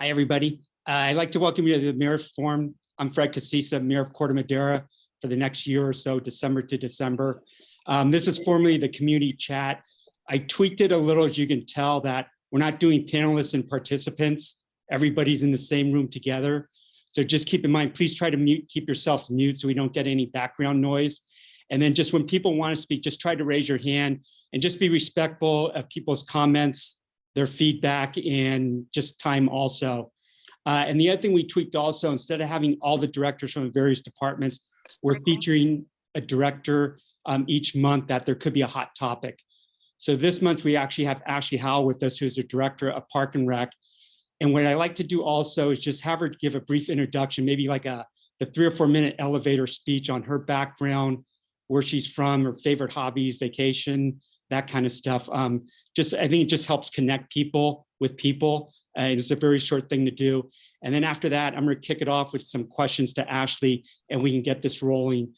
Hi, everybody. I'd like to welcome you to the Mayor Forum. I'm Fred Casisa, Mayor of Corte Madera for the next year or so, December to December. This is formerly the community chat. I tweaked it a little, as you can tell, that we're not doing panelists and participants. Everybody's in the same room together. So just keep in mind, please try to keep yourselves mute so we don't get any background noise. And then just when people want to speak, just try to raise your hand and just be respectful of people's comments, their feedback, and just time also. And the other thing we tweaked also, instead of having all the directors from the various departments, we're featuring a director each month that there could be a hot topic. So this month we actually have V Hale with us, who's a director of Park and Rec. And what I like to do also is just have her give a brief introduction, maybe like the 3 or 4 minute elevator speech on her background, where she's from, her favorite hobbies, vacation, that kind of stuff. I think it just helps connect people with people. And it's a very short thing to do. And then after that, I'm going to kick it off with some questions to Ashley, and we can get this rolling.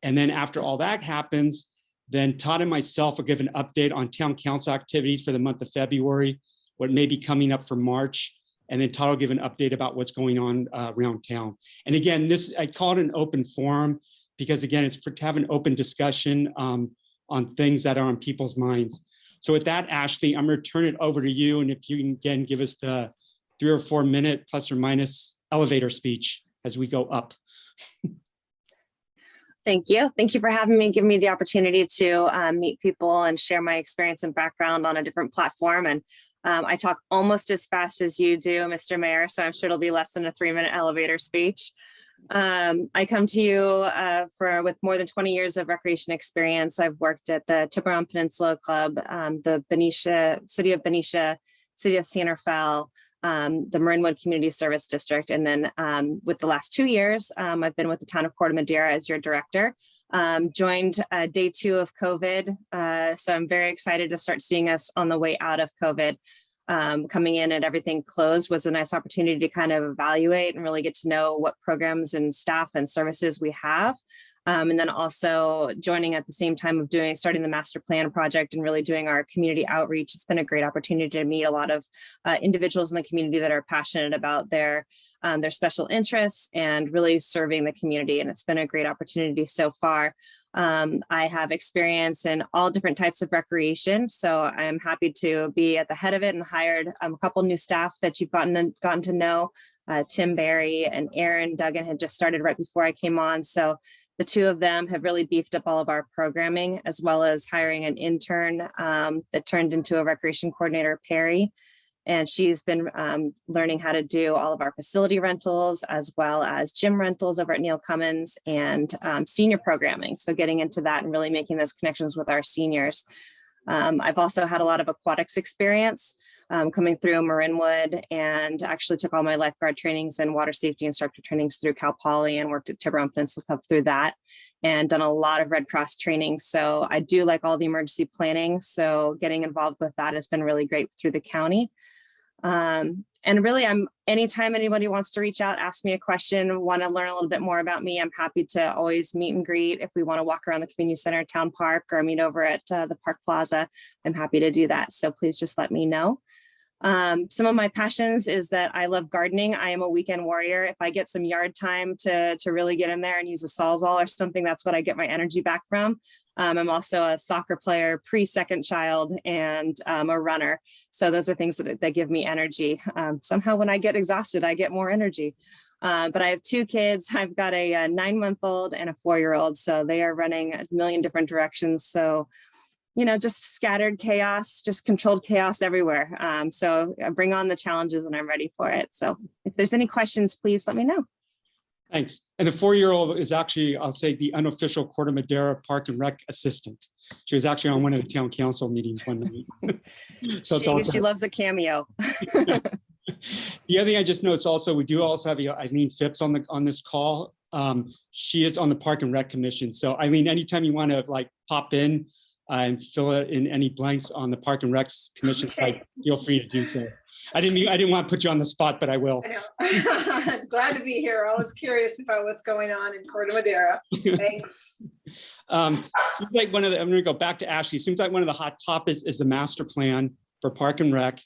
And then after all that happens, then Todd and myself will give an update on town council activities for the month of February, what may be coming up for March. And then Todd will give an update about what's going on around town. And again, I call it an open forum because, again, it's to have an open discussion on things that are on people's minds. So with that, Ashley, I'm going to turn it over to you. And if you can, again, give us the 3 or 4 minute plus or minus elevator speech as we go up. Thank you. Thank you for having me, giving me the opportunity to meet people and share my experience and background on a different platform. And I talk almost as fast as you do, Mr. Mayor, so I'm sure it'll be less than a 3-minute elevator speech. I come to you with more than 20 years of recreation experience. I've worked at the Tiburon Peninsula Club, the City of Benicia, City of Santa Fe, the Marinwood Community Service District. And then with the last 2 years, I've been with the town of Corte Madera as your director. Joined day 2 of COVID. So I'm very excited to start seeing us on the way out of COVID. Coming in and everything closed was a nice opportunity to kind of evaluate and really get to know what programs and staff and services we have. And then also joining at the same time of starting the master plan project and really doing our community outreach. It's been a great opportunity to meet a lot of individuals in the community that are passionate about their special interests and really serving the community. And it's been a great opportunity so far. I have experience in all different types of recreation, so I'm happy to be at the head of it and hired a couple new staff that you've gotten to know. Tim Barry and Aaron Duggan had just started right before I came on, so the 2 of them have really beefed up all of our programming, as well as hiring an intern that turned into a recreation coordinator, Perry. And she's been learning how to do all of our facility rentals, as well as gym rentals over at Neil Cummins and senior programming. So getting into that and really making those connections with our seniors. I've also had a lot of aquatics experience coming through Marinwood, and actually took all my lifeguard trainings and water safety instructor trainings through Cal Poly and worked at Tiburon Peninsula Club through that, and done a lot of Red Cross training. So I do like all the emergency planning. So getting involved with that has been really great through the county. And really, anytime anybody wants to reach out, ask me a question, want to learn a little bit more about me, I'm happy to always meet and greet. If we want to walk around the community center, town park, or meet over at the Park Plaza, I'm happy to do that. So please just let me know. Some of my passions is that I love gardening. I am a weekend warrior. If I get some yard time to really get in there and use a Sawzall or something, that's what I get my energy back from. I'm also a soccer player, pre-second child, and a runner. So those are things that give me energy. Somehow when I get exhausted, I get more energy. But I have 2 kids. I've got a 9-month-old and a 4-year-old. So they are running a million different directions. So, just scattered chaos, just controlled chaos everywhere. So I bring on the challenges and I'm ready for it. So if there's any questions, please let me know. Thanks. And the 4-year-old is actually, I'll say, the unofficial Corte Madera Park and Rec assistant. She was actually on one of the town council meetings one night. So she loves a cameo. The other thing I just noticed also, we do also have Eileen Phipps on this call. She is on the Park and Rec Commission. So Eileen, anytime you want to pop in and fill in any blanks on the Park and Rec Commission site, feel free to do so. I didn't want to put you on the spot, but I will. I Glad to be here. I was curious about what's going on in Corte Madera. Thanks. Seems like I'm going to go back to Ashley. Seems like one of the hot topics is the master plan for Park and Rec.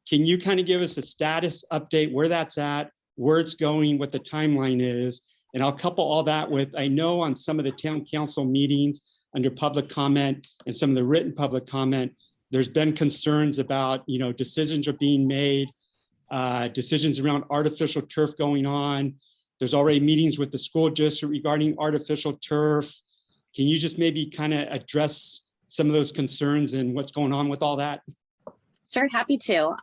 Can you kind of give us a status update, where that's at, where it's going, what the timeline is? And I'll couple all that with, I know on some of the town council meetings under public comment and some of the written public comment, there's been concerns about, decisions are being made, decisions around artificial turf going on. There's already meetings with the school district regarding artificial turf. Can you just maybe kind of address some of those concerns and what's going on with all that? Sure, happy to.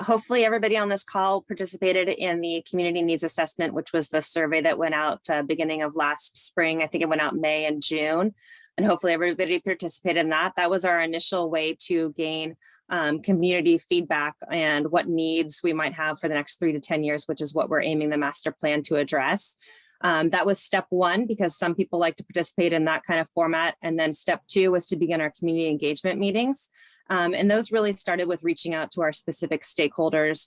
Hopefully everybody on this call participated in the community needs assessment, which was the survey that went out beginning of last spring. I think it went out May and June, and hopefully everybody participated in that. That was our initial way to gain community feedback and what needs we might have for the next 3 to 10 years, which is what we're aiming the master plan to address. That was step one, because some people like to participate in that kind of format. And then step two was to begin our community engagement meetings. And those really started with reaching out to our specific stakeholders,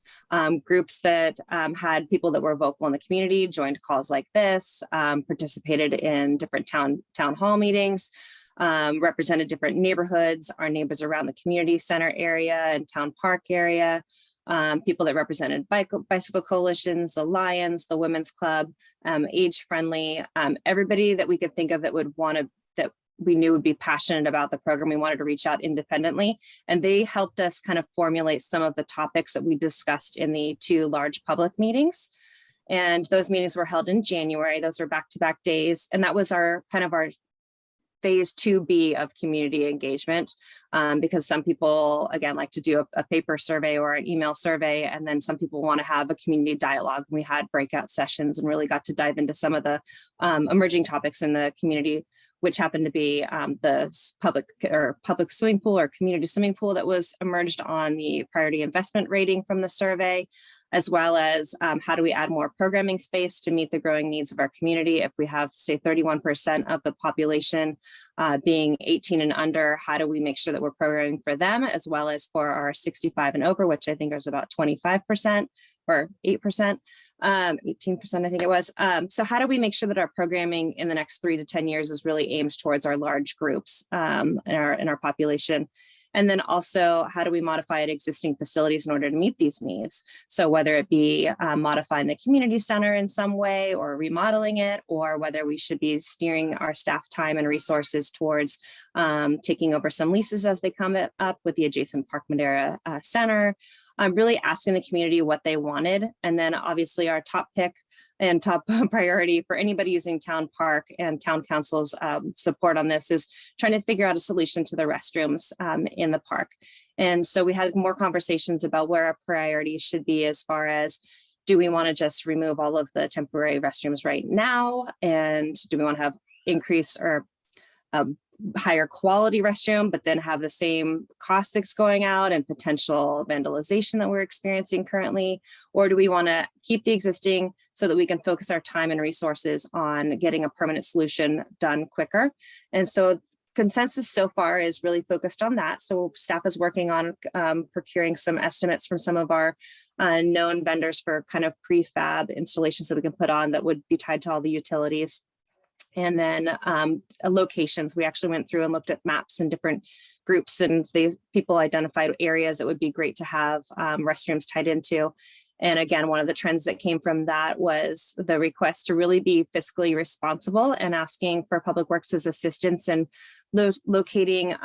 groups that had people that were vocal in the community, joined calls like this, participated in different town hall meetings, represented different neighborhoods, our neighbors around the community center area and town park area, people that represented bicycle coalitions, the Lions, the Women's Club, age friendly, everybody that we could think of that would want to, that we knew would be passionate about the program. We wanted to reach out independently, and they helped us kind of formulate some of the topics that we discussed in the 2 large public meetings. And those meetings were held in January. Those were back-to-back days. And that was our phase 2B of community engagement, because some people, again, like to do a paper survey or an email survey, and then some people want to have a community dialogue. We had breakout sessions and really got to dive into some of the emerging topics in the community, which happened to be the public swimming pool or community swimming pool that was emerged on the priority investment rating from the survey, as well as how do we add more programming space to meet the growing needs of our community. If we have, say, 31% of the population being 18 and under, how do we make sure that we're programming for them, as well as for our 65 and over, which I think is about 25% or 8%. 18%, I think it was. So how do we make sure that our programming in the next 3 to 10 years is really aimed towards our large groups in our population? And then also, how do we modify existing facilities in order to meet these needs? So whether it be modifying the community center in some way or remodeling it, or whether we should be steering our staff time and resources towards taking over some leases as they come up with the adjacent Park Madera Center. Really asking the community what they wanted. And then obviously our top pick and top priority for anybody using town park and town council's support on this is trying to figure out a solution to the restrooms in the park. And so we had more conversations about where our priorities should be, as far as, do we want to just remove all of the temporary restrooms right now? And do we want to have increase or higher quality restroom, but then have the same cost that's going out and potential vandalization that we're experiencing currently? Or do we want to keep the existing so that we can focus our time and resources on getting a permanent solution done quicker? And so consensus so far is really focused on that. So staff is working on procuring some estimates from some of our known vendors for kind of prefab installations that we can put on that would be tied to all the utilities. And then locations, we actually went through and looked at maps and different groups, and people identified areas that would be great to have restrooms tied into. And again, one of the trends that came from that was the request to really be fiscally responsible and asking for Public Works' assistance in locating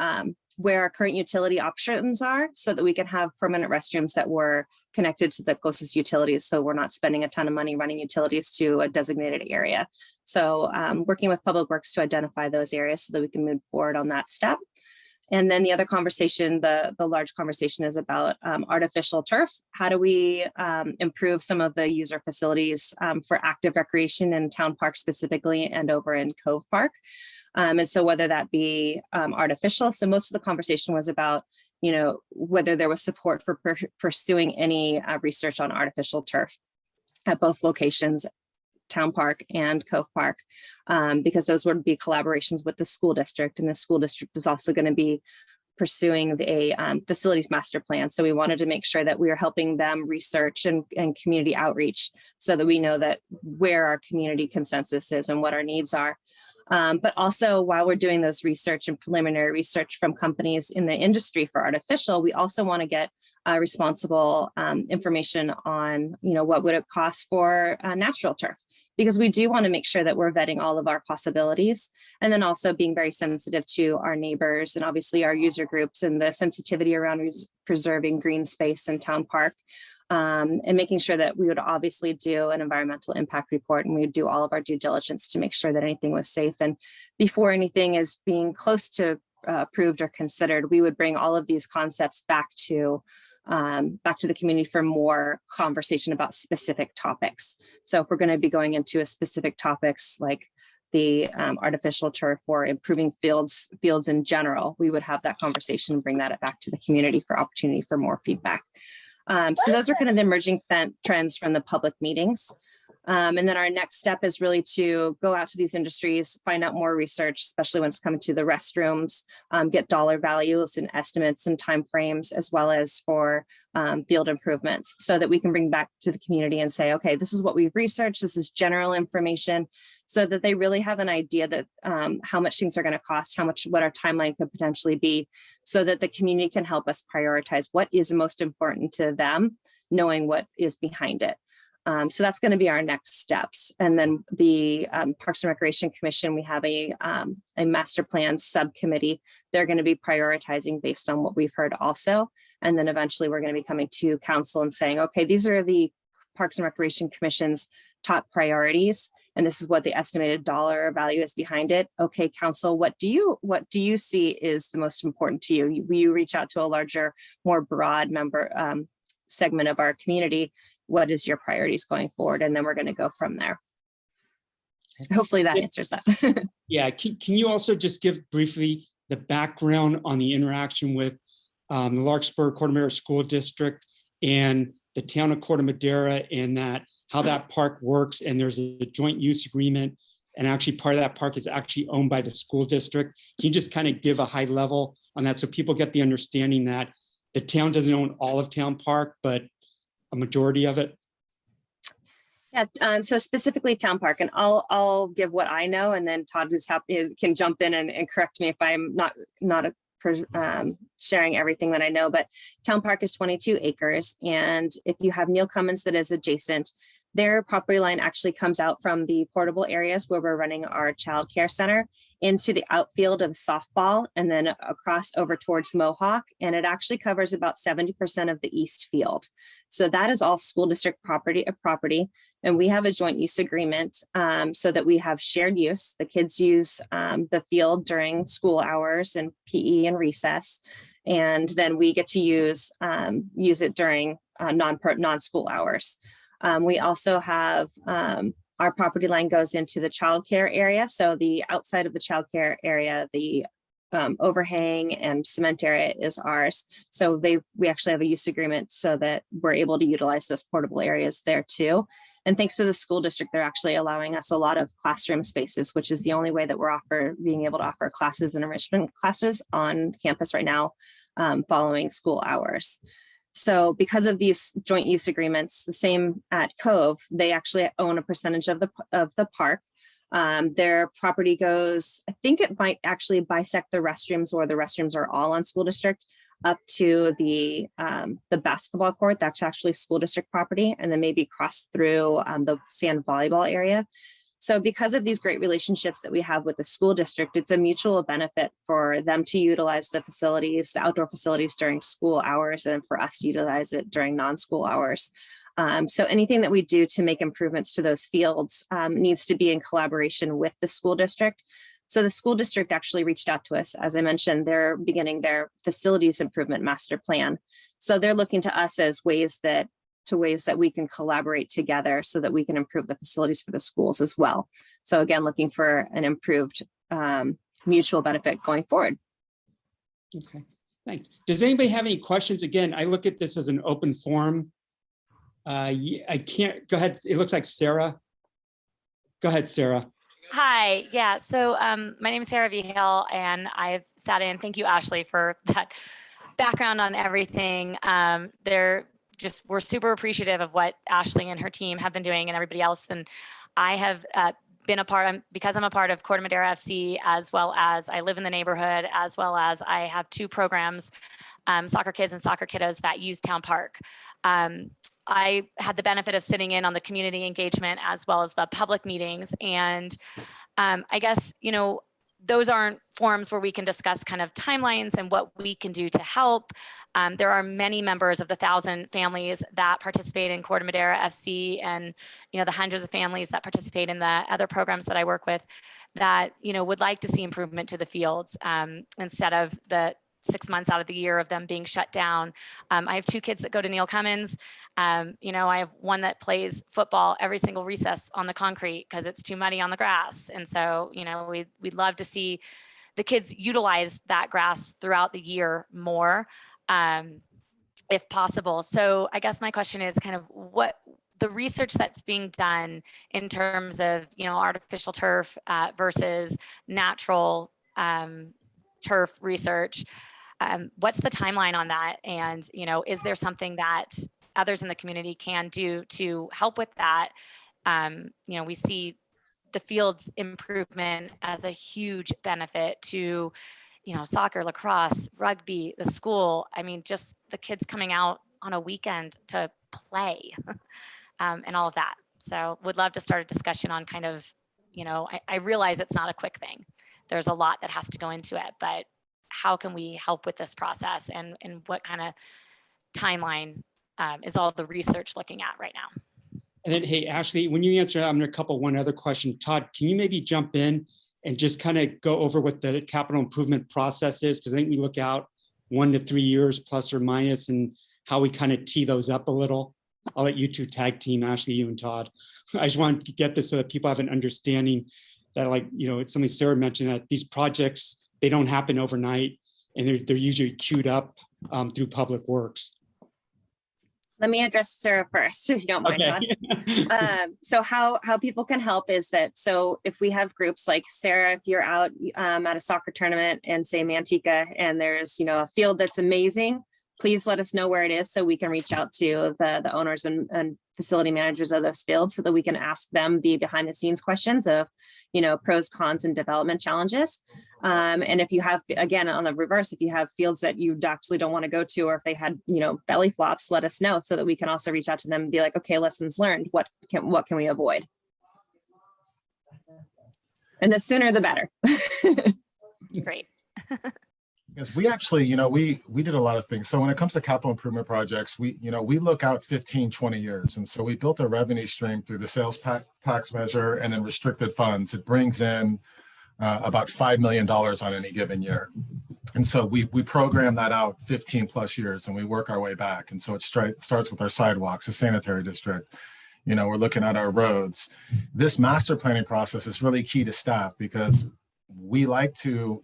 where our current utility options are, so that we can have permanent restrooms that were connected to the closest utilities. So we're not spending a ton of money running utilities to a designated area. So working with Public Works to identify those areas so that we can move forward on that step. And then the other conversation, the large conversation, is about artificial turf. How do we improve some of the user facilities for active recreation in Town Park specifically, and over in Cove Park? And so whether that be artificial. So most of the conversation was about, whether there was support for pursuing any research on artificial turf at both locations, Town Park and Cove Park, because those would be collaborations with the school district, and the school district is also going to be pursuing a facilities master plan. So we wanted to make sure that we are helping them research and community outreach, so that we know that where our community consensus is and what our needs are. But also, while we're doing those research and preliminary research from companies in the industry for artificial, we also want to get responsible information on, what would it cost for natural turf, because we do want to make sure that we're vetting all of our possibilities, and then also being very sensitive to our neighbors and obviously our user groups and the sensitivity around preserving green space in town park, and making sure that we would obviously do an environmental impact report, and we would do all of our due diligence to make sure that anything was safe. And before anything is being close to approved or considered, we would bring all of these concepts back to the community for more conversation about specific topics. So if we're going to be going into a specific topics like the artificial turf or improving fields in general, we would have that conversation and bring that back to the community for opportunity for more feedback. So those are kind of the emerging trends from the public meetings. And then our next step is really to go out to these industries, find out more research, especially when it's coming to the restrooms, get dollar values and estimates and timeframes, as well as for field improvements, so that we can bring back to the community and say, okay, this is what we've researched, this is general information, so that they really have an idea that how much things are going to cost, what our timeline could potentially be, so that the community can help us prioritize what is most important to them, knowing what is behind it. So that's going to be our next steps. And then the Parks and Recreation Commission, we have a master plan subcommittee. They're going to be prioritizing based on what we've heard also. And then eventually we're going to be coming to council and saying, okay, these are the Parks and Recreation Commission's top priorities, and this is what the estimated dollar value is behind it. Okay, council, what do you see is the most important to you? Will you reach out to a larger, more broad member segment of our community? What is your priorities going forward? And then we're going to go from there. Hopefully that answers that. Yeah, can you also just give briefly the background on the interaction with the Larkspur Corte Madera School District and the town of Corte Madera, and how that park works? And there's a joint use agreement, and actually part of that park is actually owned by the school district. Can you just kind of give a high level on that so people get the understanding that the town doesn't own all of Town Park, but a majority of it? Yeah, so specifically Town Park, and I'll give what I know, and then Todd can jump in and correct me if I'm not sharing everything that I know. But Town Park is 22 acres, and if you have Neil Cummins that is adjacent, their property line actually comes out from the portable areas where we're running our child care center into the outfield of softball, and then across over towards Mohawk. And it actually covers about 70% of the east field. So that is all school district property. And we have a joint use agreement so that we have shared use. The kids use the field during school hours and PE and recess. And then we get to use it during non-school hours. We also have our property line goes into the childcare area. So the outside of the childcare area, the overhang and cement area is ours. So we actually have a use agreement so that we're able to utilize those portable areas there too. And thanks to the school district, they're actually allowing us a lot of classroom spaces, which is the only way that we're being able to offer classes and enrichment classes on campus right now following school hours. So because of these joint use agreements, the same at Cove, they actually own a percentage of the park. Their property goes, I think it might actually bisect the restrooms, or the restrooms are all on school district, up to the basketball court. That's actually school district property, and then maybe cross through the sand volleyball area. So because of these great relationships that we have with the school district, it's a mutual benefit for them to utilize the facilities, the outdoor facilities during school hours, and for us to utilize it during non-school hours. So anything that we do to make improvements to those fields needs to be in collaboration with the school district. So the school district actually reached out to us. As I mentioned, they're beginning their facilities improvement master plan. So they're looking to us as ways that we can collaborate together so that we can improve the facilities for the schools as well. So again, looking for an improved mutual benefit going forward. Okay, thanks. Does anybody have any questions? Again, I look at this as an open forum. I can't, go ahead. It looks like Sarah. Go ahead, Sarah. Hi, yeah, so my name is Sarah V Hale, and I've sat in. Thank you, Ashley, for that background on everything. We're super appreciative of what Ashley and her team have been doing, and everybody else. And I have been because I'm a part of Corte Madera FC, as well as I live in the neighborhood, as well as I have two programs soccer kids and soccer kiddos that use Town Park. I had the benefit of sitting in on the community engagement as well as the public meetings. And I guess, those aren't forums where we can discuss kind of timelines and what we can do to help. There are many members of the 1,000 families that participate in Corte Madera FC and, the hundreds of families that participate in the other programs that I work with that, would like to see improvement to the fields instead of the 6 months out of the year of them being shut down. I have 2 kids that go to Neil Cummins. I have one that plays football every single recess on the concrete because it's too muddy on the grass. And so, we'd love to see the kids utilize that grass throughout the year more, if possible. So I guess my question is kind of what the research that's being done in terms of, artificial turf versus natural turf research. What's the timeline on that? And, is there something that others in the community can do to help with that? We see the field's improvement as a huge benefit to, soccer, lacrosse, rugby, the school. I mean, just the kids coming out on a weekend to play and all of that. So would love to start a discussion on kind of, I realize it's not a quick thing. There's a lot that has to go into it, but how can we help with this process and what kind of timeline is all the research looking at right now? And then, hey, Ashley, when you answer, I'm going to couple one other question. Todd, can you maybe jump in and just kind of go over what the capital improvement process is? Because I think we look out 1 to 3 years plus or minus and how we kind of tee those up a little. I'll let you 2 tag team, Ashley, you and Todd. I just want to get this so that people have an understanding that, like, it's something Sarah mentioned, that these projects, they don't happen overnight, and they're usually queued up through Public Works. Let me address Sarah first, if you don't mind. Okay. So how people can help is that, so if we have groups like Sarah, if you're out at a soccer tournament in, say, Manteca, and there's, a field that's amazing, please let us know where it is so we can reach out to the owners and facility managers of those fields so that we can ask them the behind the scenes questions of, pros, cons, and development challenges. And if you have, again, on the reverse, if you have fields that you actually don't want to go to, or if they had, belly flops, let us know so that we can also reach out to them and be like, okay, lessons learned, what can we avoid? And the sooner the better. Great. Because we actually, we did a lot of things. So when it comes to capital improvement projects, we look out 15, 20 years. And so we built a revenue stream through the sales tax measure and then restricted funds. It brings in about $5 million on any given year. And so we program that out 15 plus years and we work our way back. And so it starts with our sidewalks, the sanitary district. We're looking at our roads. This master planning process is really key to staff because we like to,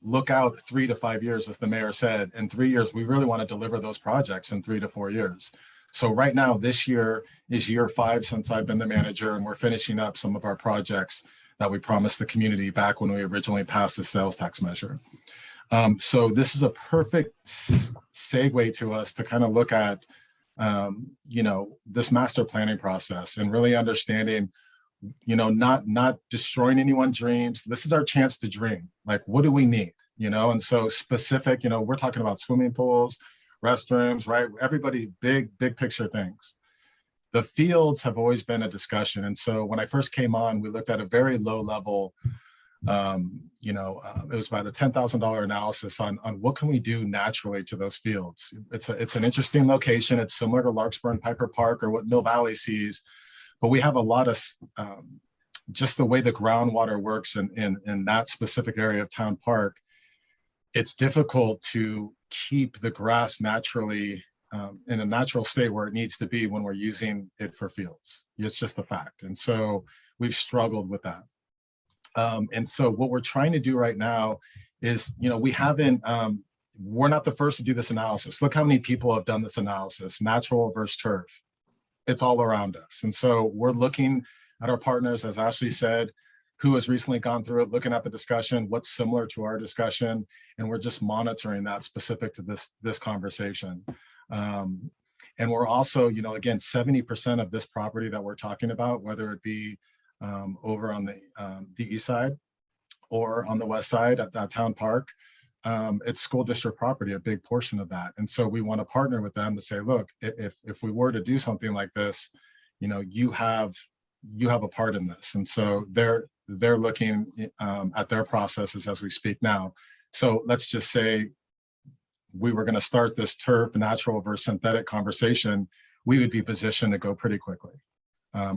look out 3 to 5 years, as the mayor said. In 3 years, we really want to deliver those projects in 3 to 4 years. So right now, this year is year 5 since I've been the manager, and we're finishing up some of our projects that we promised the community back when we originally passed the sales tax measure. So this is a perfect segue to us to kind of look at, this master planning process and really understanding, not destroying anyone's dreams. This is our chance to dream. Like, what do we need? And so specific, we're talking about swimming pools, restrooms, right? Everybody, big picture things. The fields have always been a discussion. And so when I first came on, we looked at a very low level, it was about a $10,000 analysis on what can we do naturally to those fields. It's an interesting location. It's similar to Larkspur and Piper Park or what Mill Valley sees. But we have a lot of, just the way the groundwater works in that specific area of Town Park, it's difficult to keep the grass naturally in a natural state where it needs to be when we're using it for fields. It's just a fact. And so we've struggled with that. And so what we're trying to do right now is, we're not the first to do this analysis. Look how many people have done this analysis, natural versus turf. It's all around us. And so we're looking at our partners, as Ashley said, who has recently gone through it, looking at the discussion, what's similar to our discussion, and we're just monitoring that specific to this conversation. And we're also, again, 70% of this property that we're talking about, whether it be over on the east side or on the west side at that Town Park, it's school district property, a big portion of that. And so we want to partner with them to say, look, if we were to do something like this, you know, you have a part in this. And so they're looking at their processes as we speak now. So let's just say we were going to start this turf natural versus synthetic conversation, we would be positioned to go pretty quickly.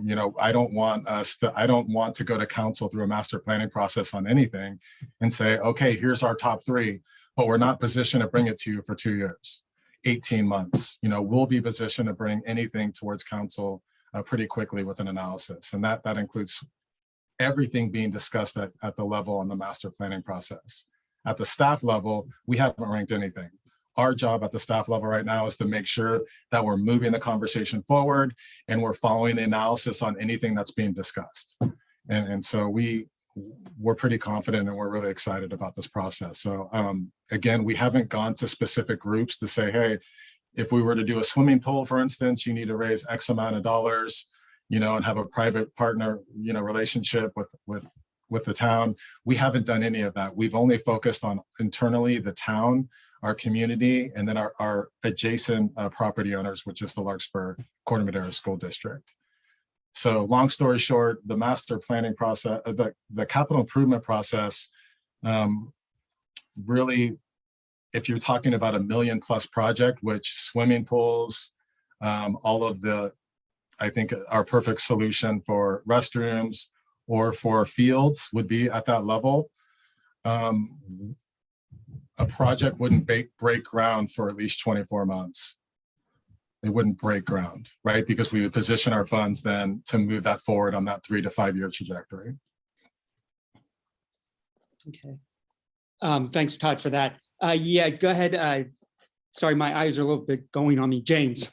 You know, I don't want to go to council through a master planning process on anything and say, okay, here's our top 3, but we're not positioned to bring it to you for 2 years, 18 months. You know, we'll be positioned to bring anything towards council pretty quickly with an analysis. And that includes everything being discussed at the level on the master planning process. At the staff level, we haven't ranked anything. Our job at the staff level right now is to make sure that we're moving the conversation forward and we're following the analysis on anything that's being discussed. And so we're pretty confident and we're really excited about this process. So again, we haven't gone to specific groups to say, hey, if we were to do a swimming pool, for instance, you need to raise X amount of dollars, you know, and have a private partner, you know, relationship with the town. We haven't done any of that. We've only focused on internally the town, our community, and then our adjacent property owners, which is the Larkspur Corte Madera School District. So long story short, the master planning process, the capital improvement process, really, if you're talking about $1 million+ project, which swimming pools, all of the, I think our perfect solution for restrooms or for fields would be at that level. A project wouldn't break ground for at least 24 months. It wouldn't break ground, right? Because we would position our funds then to move that forward on that 3 to 5 year trajectory. Okay. Thanks, Todd, for that. Yeah, go ahead. Sorry, my eyes are a little bit going on me. James,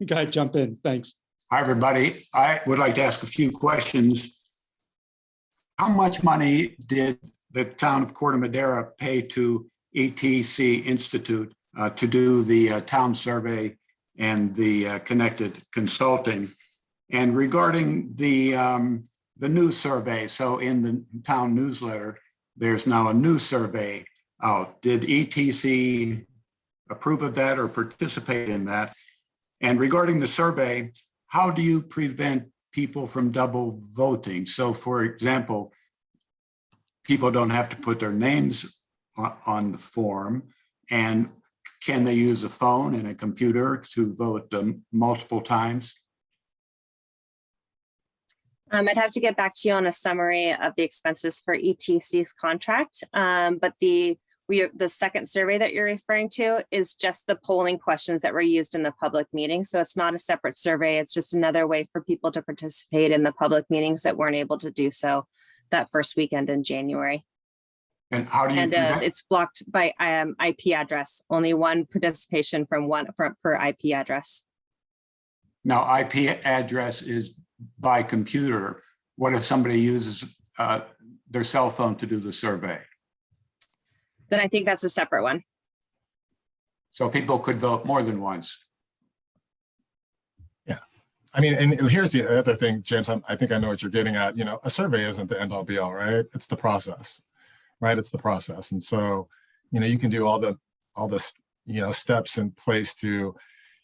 go ahead, jump in. Thanks. Hi, everybody. I would like to ask a few questions. How much money did the town of Corte Madera pay to ETC Institute to do the town survey and the connected consulting? And regarding the new survey, so in the town newsletter, there's now a new survey out. Did ETC approve of that or participate in that? And regarding the survey, how do you prevent people from double voting? So for example, people don't have to put their names on the form, and can they use a phone and a computer to vote multiple times? I'd have to get back to you on a summary of the expenses for ETC's contract, but the second survey that you're referring to is just the polling questions that were used in the public meeting. So it's not a separate survey. It's just another way for people to participate in the public meetings that weren't able to do so that first weekend in January. And how do you do that? It's blocked by IP address. Only one participation per IP address. Now, IP address is by computer. What if somebody uses their cell phone to do the survey? Then I think that's a separate one. So people could vote more than once. Yeah. I mean, and here's the other thing, James, I think I know what you're getting at. You know, a survey isn't the end all be all, right? It's the process, right? It's the process. And so, you know, you can do all this, you know, steps in place to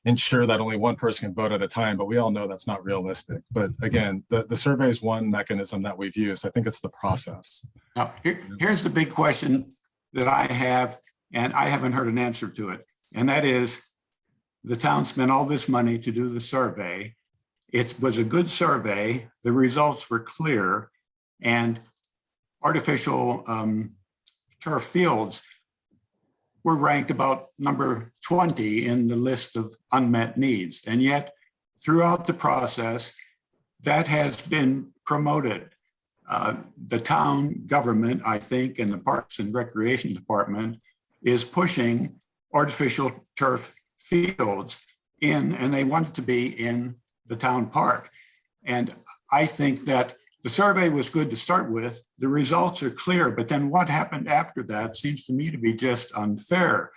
ensure that only one person can vote at a time, but we all know that's not realistic. But again, the survey is one mechanism that we've used. I think it's the process. Now, here's the big question that I have, and I haven't heard an answer to it. And that is, the town spent all this money to do the survey. It was a good survey. The results were clear, and artificial turf fields were ranked about number 20 in the list of unmet needs. And yet throughout the process, that has been promoted. The town government, I think, and the Parks and Recreation Department is pushing artificial turf fields in, and they want it to be in the town park. And I think that the survey was good to start with. The results are clear, but then what happened after that seems to me to be just unfair.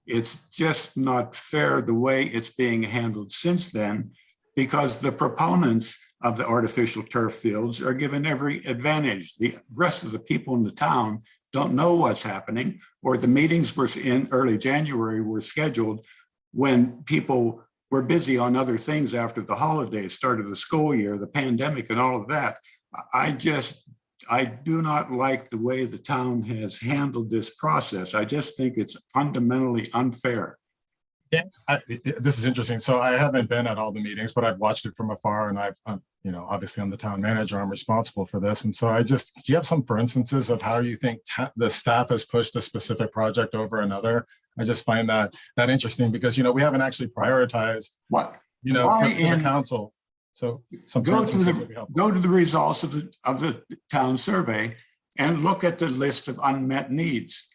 It's just not fair the way it's being handled since then, because the proponents of the artificial turf fields are given every advantage. The rest of the people in the town don't know what's happening, or the meetings were in early January were scheduled when people were busy on other things after the holidays, start of the school year, the pandemic and all of that. I do not like the way the town has handled this process. I just think it's fundamentally unfair. Yeah, this is interesting. So I haven't been at all the meetings, but I've watched it from afar, and obviously I'm the town manager, I'm responsible for this. And so do you have some for instances of how you think the staff has pushed a specific project over another? I just find that interesting because, we haven't actually prioritized, What? for the council. So some go to the results of the town survey and look at the list of unmet needs.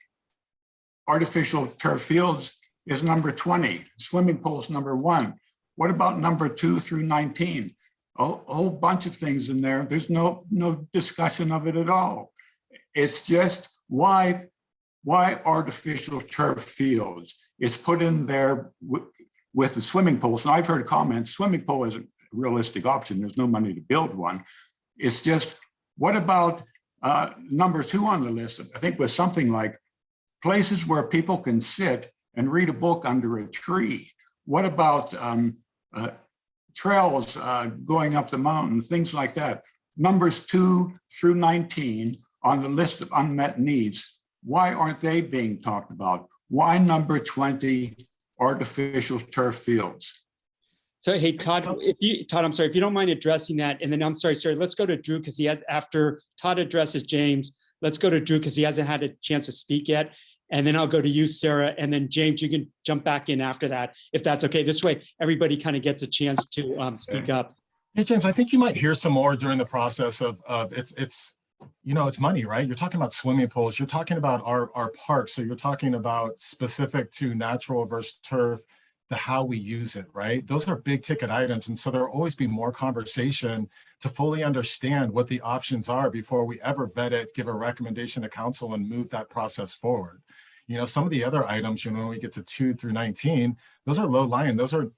Artificial turf fields is number 20, swimming pools number 1. What about number 2 through 19? A whole bunch of things in there. There's no discussion of it at all. It's just why artificial turf fields? It's put in there with the swimming pools. And I've heard comments, swimming pool isn't a realistic option. There's no money to build one. It's just, what about number 2 on the list? I think was something like places where people can sit and read a book under a tree. What about trails going up the mountain, things like that? Numbers 2 through 19 on the list of unmet needs. Why aren't they being talked about? Why number 20, artificial turf fields? So, hey, Todd, I'm sorry, if you don't mind addressing that, and then I'm sorry, let's go to Drew because after Todd addresses James, let's go to Drew because he hasn't had a chance to speak yet. And then I'll go to you, Sarah, and then James, you can jump back in after that, if that's okay. This way, everybody kind of gets a chance to speak up. Hey, James, I think you might hear some more during the process of it's money, right? You're talking about swimming pools. You're talking about our parks. So you're talking about specific to natural versus turf, how we use it, right? Those are big ticket items. And so there'll always be more conversation to fully understand what the options are before we ever vet it, give a recommendation to council and move that process forward. Some of the other items, when we get to 2 through 19, those are low lying. Those are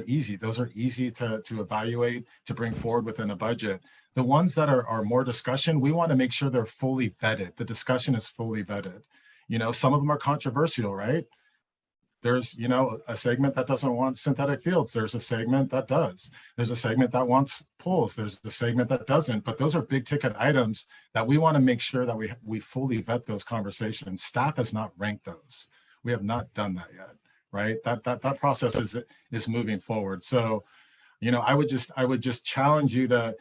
easy. Those are easy to evaluate, to bring forward within a budget. The ones that are more discussion, we want to make sure they're fully vetted. The discussion is fully vetted. Some of them are controversial, right? There's, a segment that doesn't want synthetic fields. There's a segment that does. There's a segment that wants pools. There's the segment that doesn't. But those are big ticket items that we want to make sure that we fully vet those conversations. Staff has not ranked those. We have not done that yet, right? That process is moving forward. So, I would just challenge you to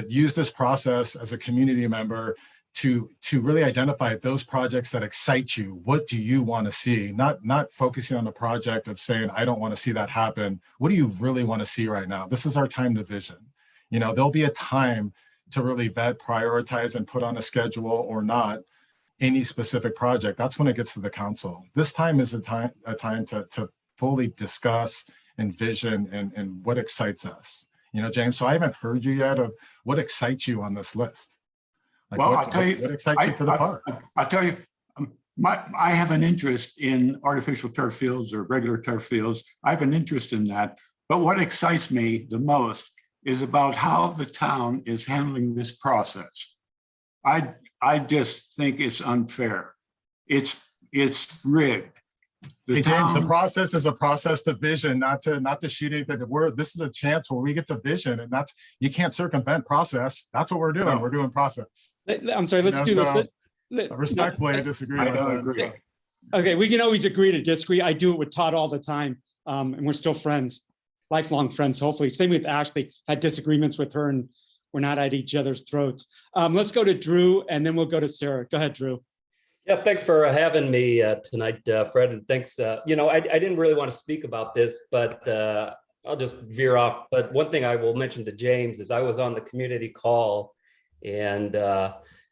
use this process as a community member to really identify those projects that excite you. What do you want to see? Not focusing on the project of saying, I don't want to see that happen. What do you really want to see right now? This is our time to vision. There'll be a time to really vet, prioritize, and put on a schedule or not any specific project. That's when it gets to the council. This time is a time to fully discuss and vision and what excites us. James, so I haven't heard you yet of what excites you on this list. I'll tell you, what excites you for the park? I'll tell you, I have an interest in artificial turf fields or regular turf fields. I have an interest in that. But what excites me the most is about how the town is handling this process. I just think it's unfair. It's rigged. Hey, James, the process is a process to vision, not to shoot anything. This is a chance where we get to vision, and you can't circumvent process. That's what we're doing. No. We're doing process. I'm sorry, let's do this. Respectfully, I disagree. I don't agree. Okay, we can always agree to disagree. I do it with Todd all the time, and we're still friends, lifelong friends, hopefully. Same with Ashley. Had disagreements with her, and we're not at each other's throats. Let's go to Drew, and then we'll go to Sarah. Go ahead, Drew. Yeah, thanks for having me tonight, Fred, and thanks. I didn't really want to speak about this, but I'll just veer off. But one thing I will mention to James is I was on the community call, and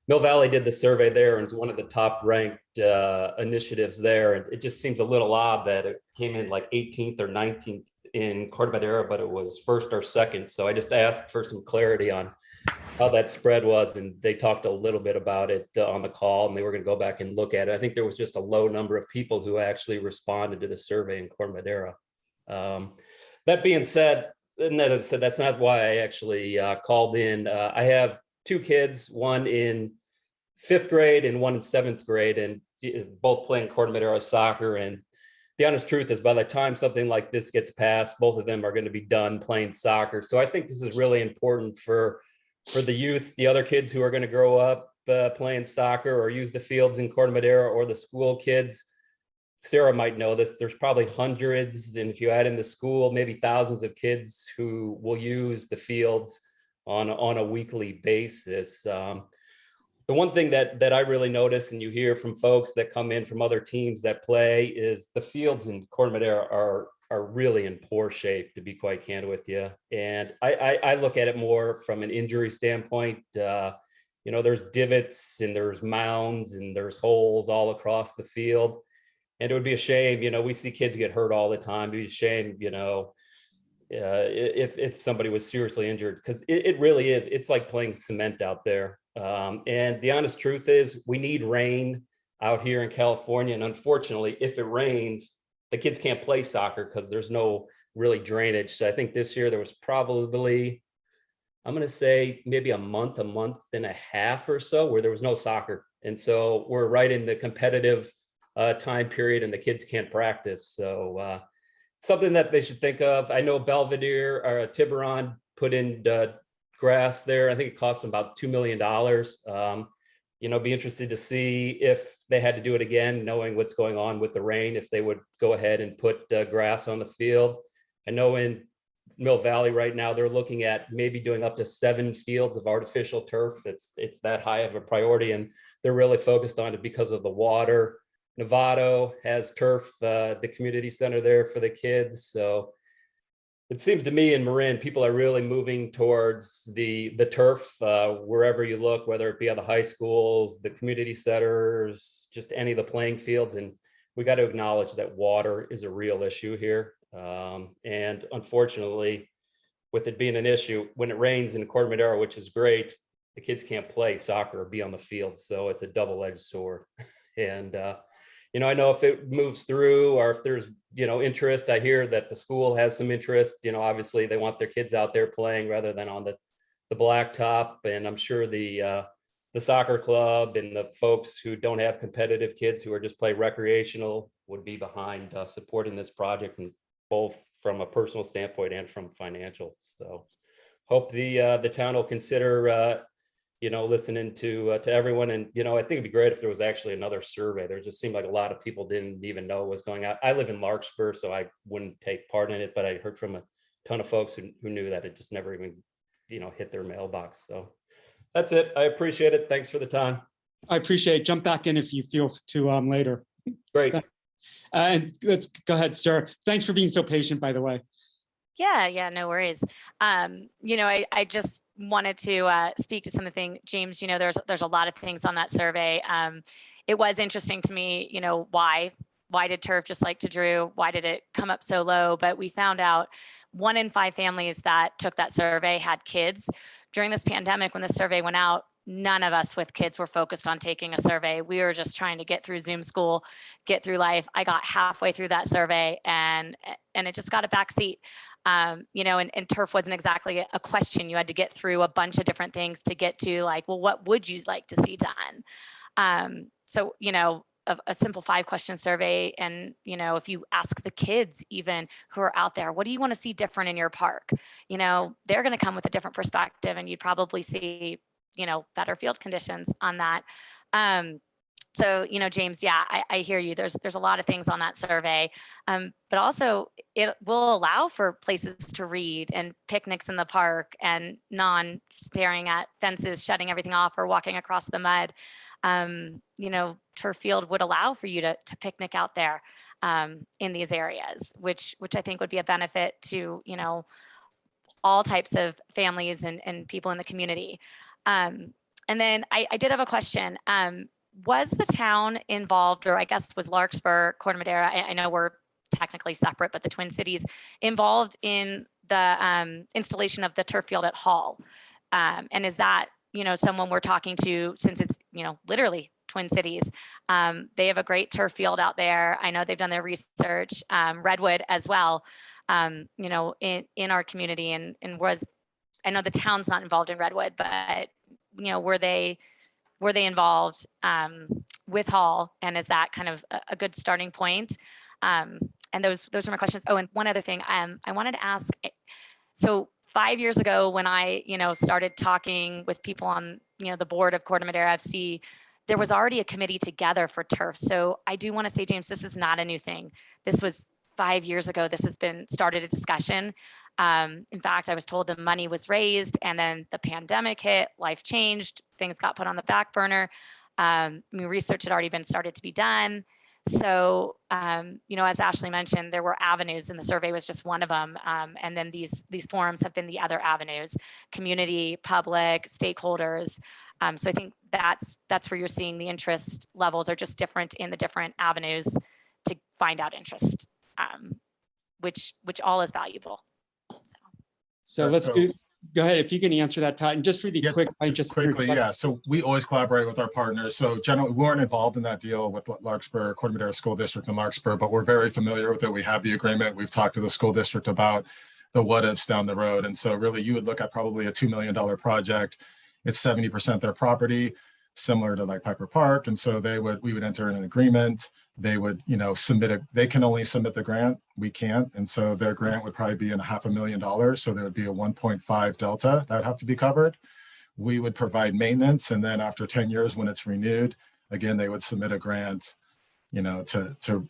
Mill Valley did the survey there, and it's one of the top ranked initiatives there. And it just seems a little odd that it came in like 18th or 19th in Corte Madera, but it was first or second. So I just asked for some clarity on how that spread was, and they talked a little bit about it on the call, and they were going to go back and look at it. I think there was just a low number of people who actually responded to the survey in Corte Madera. That being said, that's not why I actually called in. I have 2 kids, one in 5th grade and one in 7th grade, and both playing Corte Madera soccer. And the honest truth is, by the time something like this gets passed, both of them are going to be done playing soccer. So I think this is really important for the youth, the other kids who are going to grow up playing soccer or use the fields in Corte Madera, or the school kids. Sarah might know this. There's probably hundreds, and if you add in the school, maybe thousands of kids who will use the fields on a weekly basis. The one thing that I really notice, and you hear from folks that come in from other teams that play, is the fields in Corte Madera are really in poor shape, to be quite candid with you. And I look at it more from an injury standpoint. There's divots and there's mounds and there's holes all across the field. And it would be a shame, we see kids get hurt all the time. It'd be a shame, if somebody was seriously injured, because it really is. It's like playing cement out there. And the honest truth is, we need rain out here in California. And unfortunately, if it rains, the kids can't play soccer because there's no really drainage. So I think this year there was probably, I'm going to say maybe a month and a half or so where there was no soccer. And so we're right in the competitive time period, and the kids can't practice. So something that they should think of. I know Belvedere or Tiburon put in grass there. I think it cost them about $2 million. Be interested to see if they had to do it again, knowing what's going on with the rain, if they would go ahead and put grass on the field. I know in Mill Valley right now, they're looking at maybe doing up to 7 fields of artificial turf. It's that high of a priority, and they're really focused on it because of the water. Novato has turf, the community center there for the kids. So it seems to me in Marin, people are really moving towards the turf wherever you look, whether it be at the high schools, the community centers, just any of the playing fields. And we got to acknowledge that water is a real issue here. And unfortunately, with it being an issue, when it rains in Corte Madera, which is great, the kids can't play soccer or be on the field. So it's a double-edged sword. And I know if it moves through, or if there's, interest, I hear that the school has some interest. Obviously they want their kids out there playing rather than on the blacktop. And I'm sure the soccer club and the folks who don't have competitive kids who are just play recreational would be behind supporting this project, and both from a personal standpoint and from financial. So hope the town will consider listening to everyone. And, I think it'd be great if there was actually another survey. There just seemed like a lot of people didn't even know what was going on. I live in Larkspur, so I wouldn't take part in it, but I heard from a ton of folks who knew that it just never even, hit their mailbox. So that's it. I appreciate it. Thanks for the time. I appreciate it. Jump back in if you feel to later. Great. And let's go ahead, sir. Thanks for being so patient, by the way. Yeah, no worries. I just wanted to speak to something, James. There's a lot of things on that survey. It was interesting to me, why did turf, just like to Drew, why did it come up so low? But we found out 1 in 5 families that took that survey had kids. During this pandemic, when the survey went out, none of us with kids were focused on taking a survey. We were just trying to get through Zoom school, get through life. I got halfway through that survey and it just got a backseat. And turf wasn't exactly a question. You had to get through a bunch of different things to get to what would you like to see done? So, a simple 5-question survey. And, if you ask the kids even who are out there, what do you want to see different in your park? They're going to come with a different perspective, and you'd probably see, better field conditions on that. So, James, yeah, I hear you. There's a lot of things on that survey, but also it will allow for places to read and picnics in the park and non-staring at fences, shutting everything off, or walking across the mud. Turf field would allow for you to picnic out there in these areas, which I think would be a benefit to, all types of families and people in the community. And then I did have a question. Was the town involved, or I guess was Larkspur, Corte Madera, I know we're technically separate, but the Twin Cities, involved in the installation of the turf field at Hall? And is that, someone we're talking to, since it's, literally Twin Cities? They have a great turf field out there. I know they've done their research, Redwood as well, in our community, and I know the town's not involved in Redwood, but, were they were they involved with Hall, and is that kind of a good starting point? And those are my questions. Oh, and one other thing, I wanted to ask, so 5 years ago when I, started talking with people on, the board of Corte Madera FC, there was already a committee together for turf. So I do want to say, James, this is not a new thing. This was 5 years ago. This has been started a discussion. In fact, I was told the money was raised and then the pandemic hit, life changed, things got put on the back burner. Research had already been started to be done. So, as Ashley mentioned, there were avenues and the survey was just one of them. And then these forums have been the other avenues: community, public, stakeholders. So I think that's where you're seeing the interest levels are just different in the different avenues to find out interest, which all is valuable. So let's go ahead. If you can answer that, Todd, and just really quick. Just quickly. Yeah. So we always collaborate with our partners. So generally we weren't involved in that deal with Larkspur, Corte Madera School District and Larkspur, but we're very familiar with it. We have the agreement. We've talked to the school district about the what ifs down the road. And so really you would look at probably a $2 million project. It's 70% their property, similar to like Piper Park. And so we would enter in an agreement. They would, they can only submit the grant. We can't. And so their grant would probably be in $500,000. So there would be a 1.5 delta that would have to be covered. We would provide maintenance. And then after 10 years, when it's renewed, again, they would submit a grant, to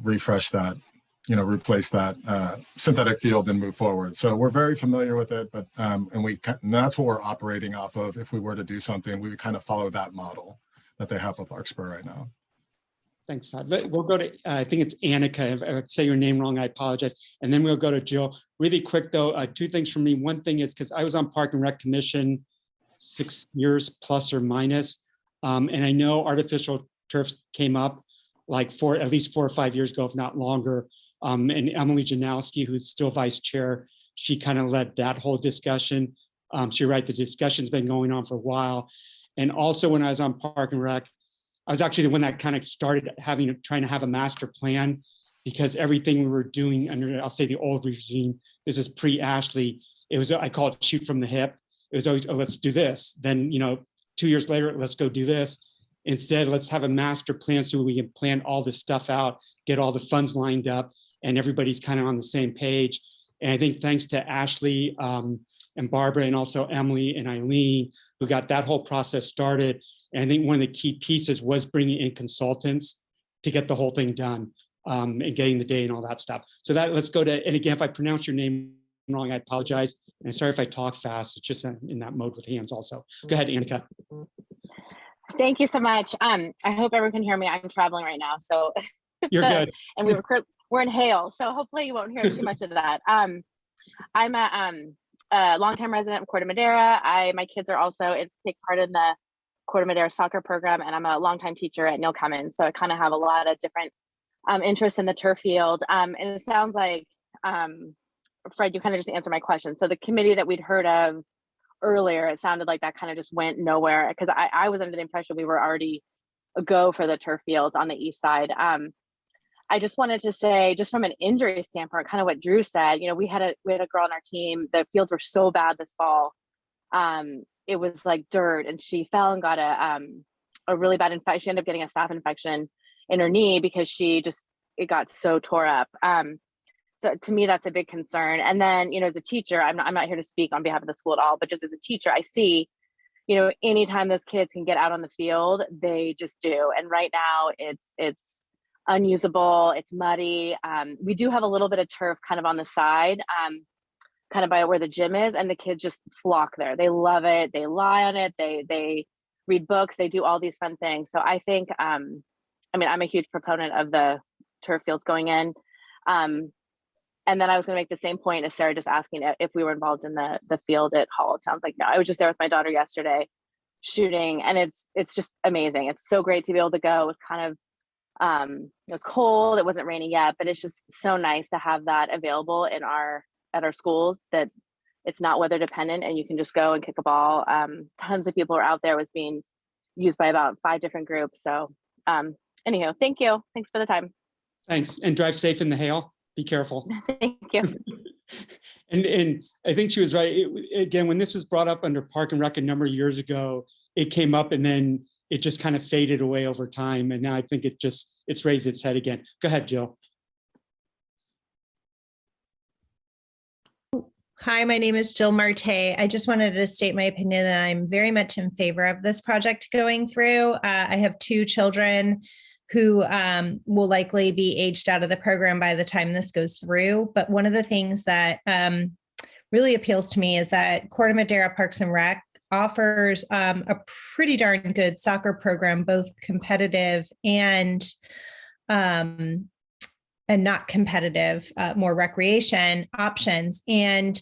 refresh that, replace that synthetic field and move forward. So we're very familiar with it, but, and that's what we're operating off of. If we were to do something, we would kind of follow that model that they have with Larkspur right now. Thanks, Todd. We'll go to, I think it's Annika. If I say your name wrong, I apologize. And then we'll go to Jill. Really quick though, two things for me. One thing is because I was on Park and Rec Commission 6 years plus or minus. And I know artificial turf came up like at least 4 or 5 years ago, if not longer. And Emily Janowski, who's still vice chair, she kind of led that whole discussion. So you're right, the discussion's been going on for a while. And also when I was on Park and Rec, I was actually the one that kind of started trying to have a master plan, because everything we were doing under, I'll say the old regime, this is pre-Ashley, it was, I call it shoot from the hip. It was always, oh, let's do this. Then, 2 years later, let's go do this. Instead, let's have a master plan so we can plan all this stuff out, get all the funds lined up, and everybody's kind of on the same page. And I think thanks to Ashley and Barbara and also Emily and Eileen, who got that whole process started. And I think one of the key pieces was bringing in consultants to get the whole thing done and getting the day and all that stuff. So let's go to, and again, if I pronounce your name wrong, I apologize. And sorry if I talk fast, it's just in that mode with hands also. Go ahead, Annika. Thank you so much. I hope everyone can hear me. I'm traveling right now, so. You're good. And we're in Hale, so hopefully you won't hear too much of that. I'm a longtime resident of Corte Madera. My kids are also take part in the Corte Madera soccer program, and I'm a longtime teacher at Neil Cummins. So I kind of have a lot of different interests in the turf field. And it sounds like, Fred, you kind of just answered my question. So the committee that we'd heard of earlier, it sounded like that kind of just went nowhere, because I was under the impression we were already a go for the turf fields on the east side. I just wanted to say, just from an injury standpoint, kind of what Drew said, we had a girl on our team, the fields were so bad this fall. It was like dirt, and she fell and got a really bad infection. She ended up getting a staph infection in her knee because it got so tore up. So to me, that's a big concern. And then, as a teacher, I'm not here to speak on behalf of the school at all, but just as a teacher, I see, anytime those kids can get out on the field, they just do. And right now it's unusable, it's muddy. We do have a little bit of turf kind of on the side, kind of by where the gym is, and the kids just flock there. They love it. They lie on it. They read books. They do all these fun things. So I think, I'm a huge proponent of the turf fields going in. And then I was going to make the same point as Sarah, just asking if we were involved in the field at Hall. It sounds like no. I was just there with my daughter yesterday shooting, and it's just amazing. It's so great to be able to go. It was kind of, it was cold. It wasn't raining yet, but it's just so nice to have that available at our schools, that it's not weather dependent and you can just go and kick a ball. Tons of people are out there. It was being used by about 5 different groups. So anyhow, thank you. Thanks for the time. Thanks. And drive safe in the hail. Be careful. Thank you. And I think she was right. Again, when this was brought up under Park and Rec a number of years ago, it came up and then it just kind of faded away over time. And now I think it's raised its head again. Go ahead, Jill. Hi, my name is Jill Marte. I just wanted to state my opinion that I'm very much in favor of this project going through. I have 2 children who will likely be aged out of the program by the time this goes through. But one of the things that really appeals to me is that Corte Madera Parks and Rec offers a pretty darn good soccer program, both competitive and not competitive, more recreation options. And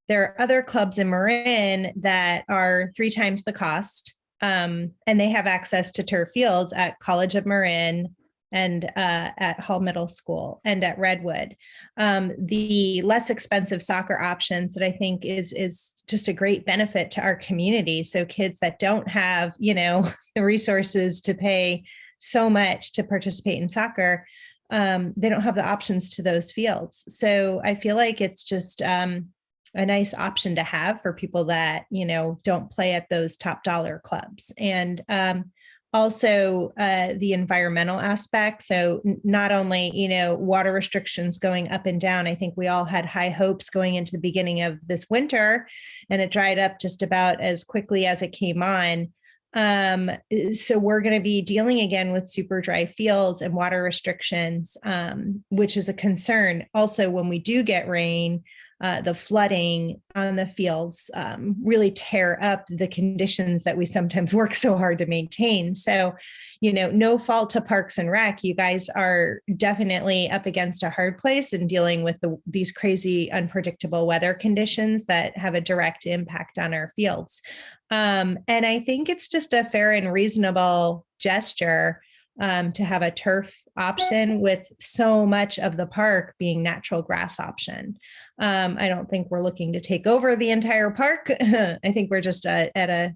there are other clubs in Marin that are 3 times the cost. And they have access to turf fields at College of Marin and at Hall Middle School and at Redwood. The less expensive soccer options that I think is just a great benefit to our community. So kids that don't have, the resources to pay so much to participate in soccer, they don't have the options to those fields. So I feel like it's just a nice option to have for people that, don't play at those top dollar clubs. And also the environmental aspect. So not only, water restrictions going up and down, I think we all had high hopes going into the beginning of this winter, and it dried up just about as quickly as it came on. So we're going to be dealing again with super dry fields and water restrictions, which is a concern. Also, when we do get rain, the flooding on the fields really tear up the conditions that we sometimes work so hard to maintain. So, no fault to Parks and Rec. You guys are definitely up against a hard place in dealing with these crazy, unpredictable weather conditions that have a direct impact on our fields. And I think it's just a fair and reasonable gesture to have a turf option with so much of the park being natural grass option. I don't think we're looking to take over the entire park. I think we're just at a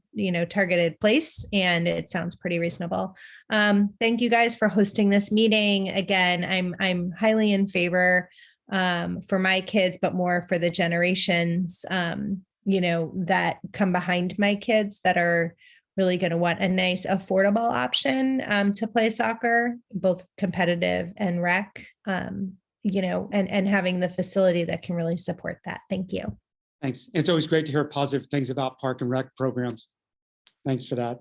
targeted place, and it sounds pretty reasonable. Thank you guys for hosting this meeting. Again, I'm highly in favor for my kids, but more for the generations that come behind my kids that are really going to want a nice affordable option to play soccer, both competitive and rec, and having the facility that can really support that. Thank you. Thanks. It's always great to hear positive things about park and rec programs. Thanks for that.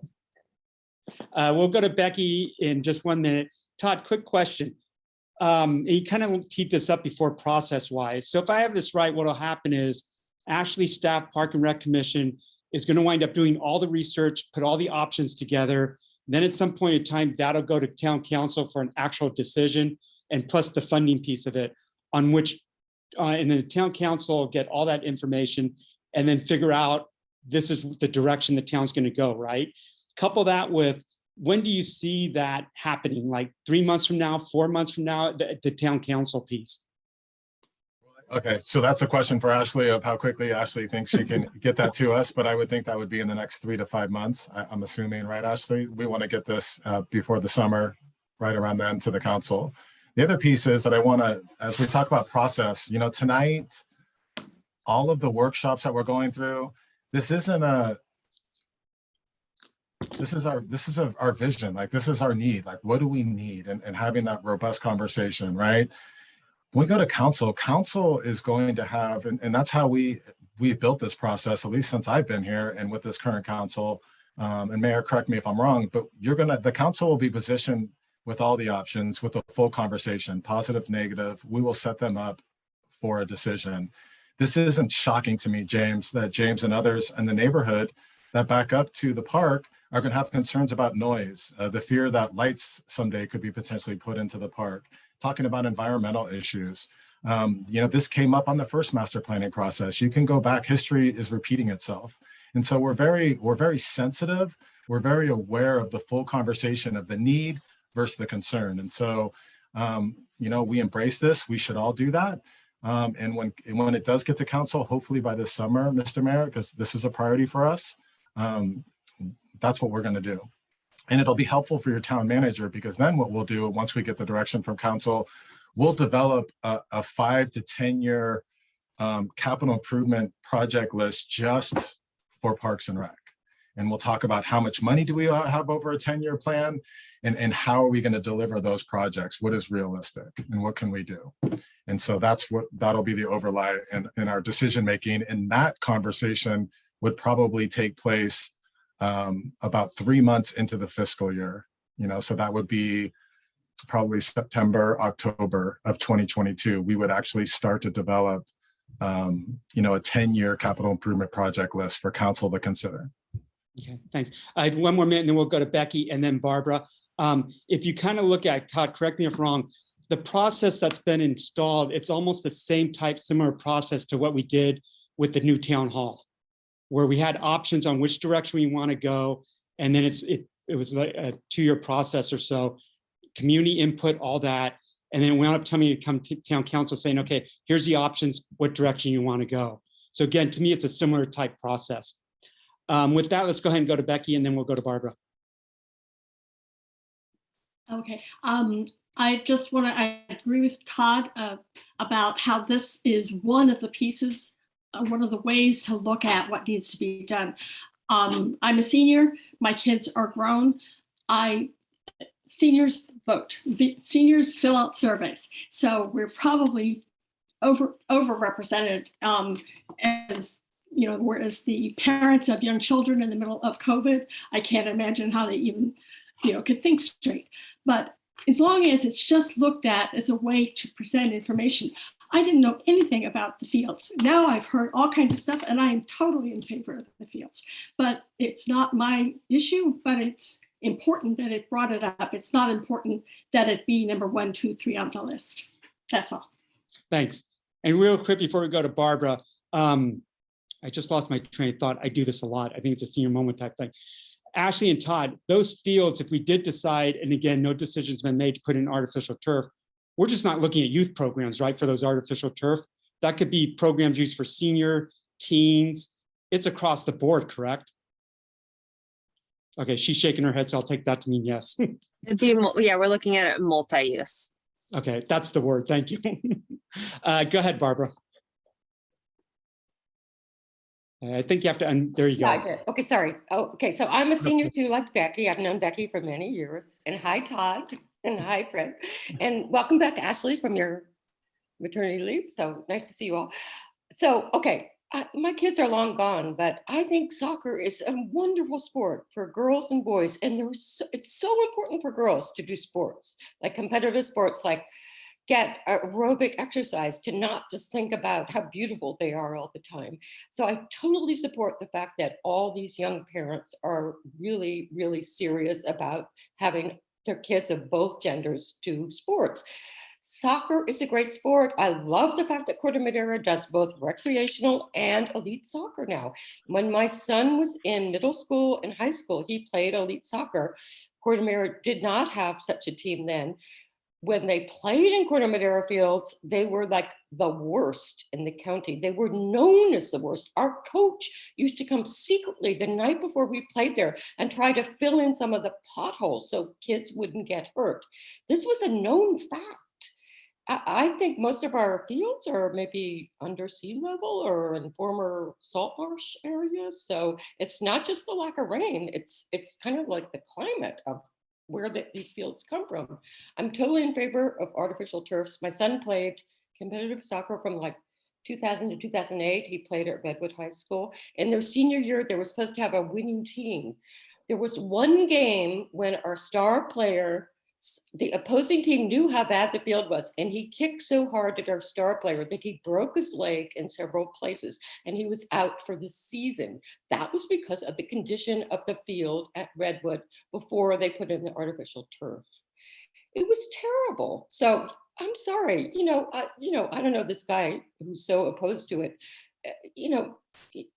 We'll go to Becky in just 1 minute. Todd, quick question. You kind of teed this up before process-wise. So if I have this right, what will happen is Ashley staff Park and Rec Commission is going to wind up doing all the research, put all the options together. Then at some point in time, that'll go to town council for an actual decision, and plus the funding piece of it, on which, and then the town council will get all that information and then figure out this is the direction the town's going to go, right? Couple that with, when do you see that happening? Like 3 months from now, 4 months from now, the town council piece? Okay, so that's a question for Ashley of how quickly Ashley thinks she can get that to us, but I would think that would be in the next 3 to 5 months. I'm assuming, right, Ashley? We want to get this before the summer, right around then, to the council. The other piece is that I want to, as we talk about process, tonight, all of the workshops that we're going through, this is our vision. Like, this is our need. Like, what do we need? And having that robust conversation, right? When we go to council is going to have, and that's how we built this process, at least since I've been here and with this current council, and Mayor, correct me if I'm wrong, but the council will be positioned with all the options, with a full conversation, positive, negative. We will set them up for a decision. This isn't shocking to me, James, that James and others in the neighborhood that back up to the park are going to have concerns about noise, the fear that lights someday could be potentially put into the park, talking about environmental issues. This came up on the first master planning process. You can go back, history is repeating itself. And so we're very sensitive. We're very aware of the full conversation of the need versus the concern. And so, we embrace this. We should all do that. And when it does get to council, hopefully by this summer, Mr. Mayor, because this is a priority for us, that's what we're going to do. And it'll be helpful for your town manager, because then what we'll do, once we get the direction from council, we'll develop a 5 to 10 year capital improvement project list just for Parks and Rec. And we'll talk about how much money do we have over a 10-year plan, and how are we going to deliver those projects? What is realistic and what can we do? And so that'll be the overlay in our decision making. And that conversation would probably take place about 3 months into the fiscal year. So that would be probably September, October of 2022. We would actually start to develop a 10-year capital improvement project list for council to consider. Okay, thanks. I had one more minute and then we'll go to Becky and then Barbara. If you kind of look at, Todd, correct me if wrong, the process that's been installed, it's almost the same type, similar process to what we did with the new town hall, where we had options on which direction we want to go. And then it was like a 2-year process or so, community input, all that. And then it wound up telling me to come to town council saying, okay, here's the options, what direction you want to go. So again, to me, it's a similar type process. With that, let's go ahead and go to Becky and then we'll go to Barbara. Okay. I agree with Todd about how this is one of the pieces, one of the ways to look at what needs to be done. I'm a senior, my kids are grown. Seniors vote, seniors fill out surveys. So we're probably overrepresented as, whereas the parents of young children in the middle of COVID, I can't imagine how they even, could think straight. But as long as it's just looked at as a way to present information, I didn't know anything about the fields. Now I've heard all kinds of stuff and I am totally in favor of the fields, but it's not my issue, but it's important that it brought it up. It's not important that it be number 1, 2, 3 on the list. That's all. Thanks. And real quick before we go to Barbara, I just lost my train of thought. I do this a lot. I think it's a senior moment type thing. Ashley and Todd, those fields, if we did decide, and again, no decision's been made to put in artificial turf, we're just not looking at youth programs, right, for those artificial turf. That could be programs used for senior, teens. It's across the board, correct? Okay, she's shaking her head, so I'll take that to mean yes. Yeah, we're looking at it multi-use. Okay, that's the word. Thank you. Go ahead, Barbara. I think you have to, there you go. Yeah, okay, sorry. Oh, okay, so I'm a senior too, like Becky. I've known Becky for many years. And hi, Todd, and hi, Fred. And welcome back, Ashley, from your maternity leave. So nice to see you all. So, okay, my kids are long gone, but I think soccer is a wonderful sport for girls and boys. And it's so important for girls to do sports, like competitive sports, like get aerobic exercise, to not just think about how beautiful they are all the time. So I totally support the fact that all these young parents are really, really serious about having their kids of both genders do sports. Soccer is a great sport. I love the fact that Corte Madera does both recreational and elite soccer now. When my son was in middle school and high school, he played elite soccer. Corte Madera did not have such a team then. When they played in Corte Madera fields, they were like the worst in the county. They were known as the worst. Our coach used to come secretly the night before we played there and try to fill in some of the potholes so kids wouldn't get hurt. This was a known fact. I think most of our fields are maybe under sea level or in former salt marsh areas. So it's not just the lack of rain, it's kind of like the climate of where these fields come from. I'm totally in favor of artificial turfs. My son played competitive soccer from like 2000 to 2008. He played at Redwood High School. In their senior year, they were supposed to have a winning team. There was one game when our star player, the opposing team knew how bad the field was, and he kicked so hard at our star player that he broke his leg in several places, and he was out for the season. That was because of the condition of the field at Redwood before they put in the artificial turf. It was terrible. So I'm sorry, I don't know this guy who's so opposed to it. You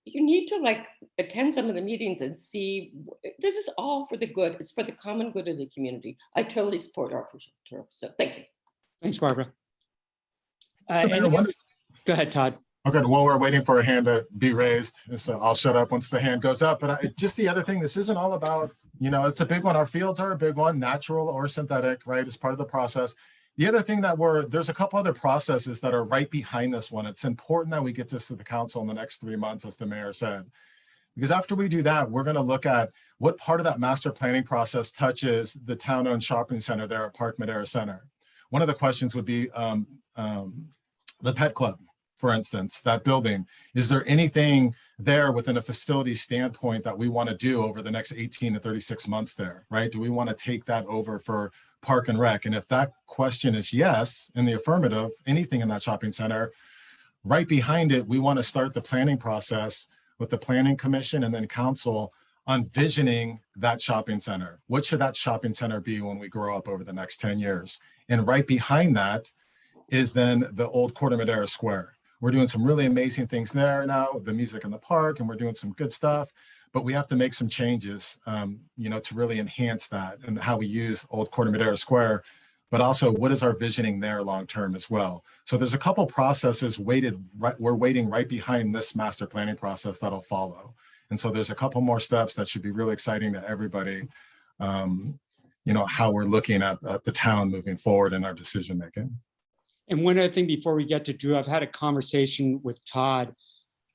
need to like attend some of the meetings and see, this is all for the good. It's for the common good of the community. I totally support artificial turf. So thank you. Thanks, Barbara. Go ahead, Todd. Okay, while we're waiting for a hand to be raised, so I'll shut up once the hand goes up. But just the other thing, this isn't all about, it's a big one. Our fields are a big one, natural or synthetic, right? It's part of the process. The other thing that there's a couple other processes that are right behind this one. It's important that we get this to the council in the next 3 months, as the mayor said, Because after we do that, we're going to look at what part of that master planning process touches the town-owned shopping center there at Park Madera Center. One of the questions would be the pet club, for instance, that building. Is there anything there within a facility standpoint that we want to do over the next 18 to 36 months there, right? Do we want to take that over for Park and Rec? And if that question is yes, in the affirmative, anything in that shopping center, right behind it, we want to start the planning process with the planning commission and then council on visioning that shopping center. What should that shopping center be when we grow up over the next 10 years? And right behind that is then the old Corte Madera Square. We're doing some really amazing things there now, the music in the park, and we're doing some good stuff, but we have to make some changes, you know, to really enhance that and how we use old Corte Madera Square, but also what is our visioning there long-term as well. So there's a couple processes we're waiting right behind this master planning process that'll follow. And so there's a couple more steps that should be really exciting to everybody, you know, how we're looking at the town moving forward in our decision-making. And one other thing before we get to Drew, I've had a conversation with Todd.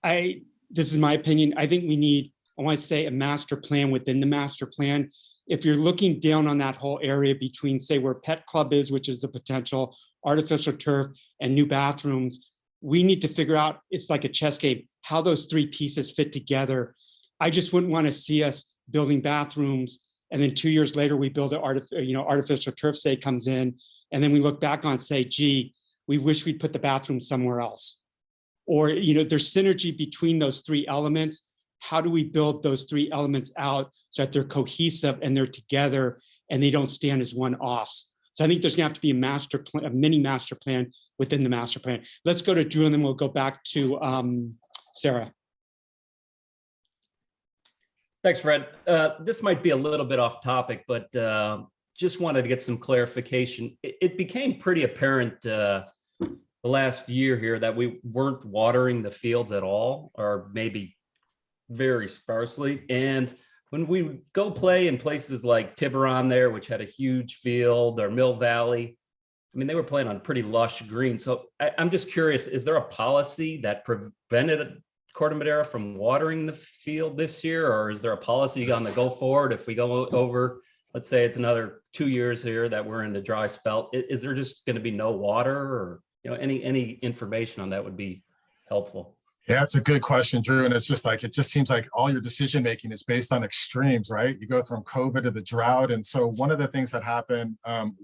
This is my opinion. I think we need, I want to say, a master plan within the master plan. If you're looking down on that whole area between, say, where Pet Club is, which is the potential artificial turf and new bathrooms, we need to figure out, it's like a chess game, how those three pieces fit together. I just wouldn't want to see us building bathrooms and then 2 years later we build an artificial turf, say, comes in, and then we look back on, say, gee, we wish we'd put the bathroom somewhere else. Or, you know, there's synergy between those three elements. How do we build those three elements out so that they're cohesive and they're together and they don't stand as one-offs? So I think there's gonna have to be a master plan, a mini master plan within the master plan. Let's go to Drew and then we'll go back to Sarah. Thanks, Fred. This might be a little bit off topic, but just wanted to get some clarification. It became pretty apparent the last year here that we weren't watering the fields at all, or maybe very sparsely. And when we go play in places like Tiburon there, which had a huge field, or Mill Valley, I mean, they were playing on pretty lush green. So I'm just curious, is there a policy that prevented Corte Madera from watering the field this year? Or is there a policy on the go forward if we go over, let's say it's another 2 years here that we're in the dry spell? Is there just going to be no water, or, you know, any information on that would be helpful? Yeah, it's a good question, Drew. And it's just like, it just seems like all your decision making is based on extremes, right? You go from COVID to the drought. And so one of the things that happened,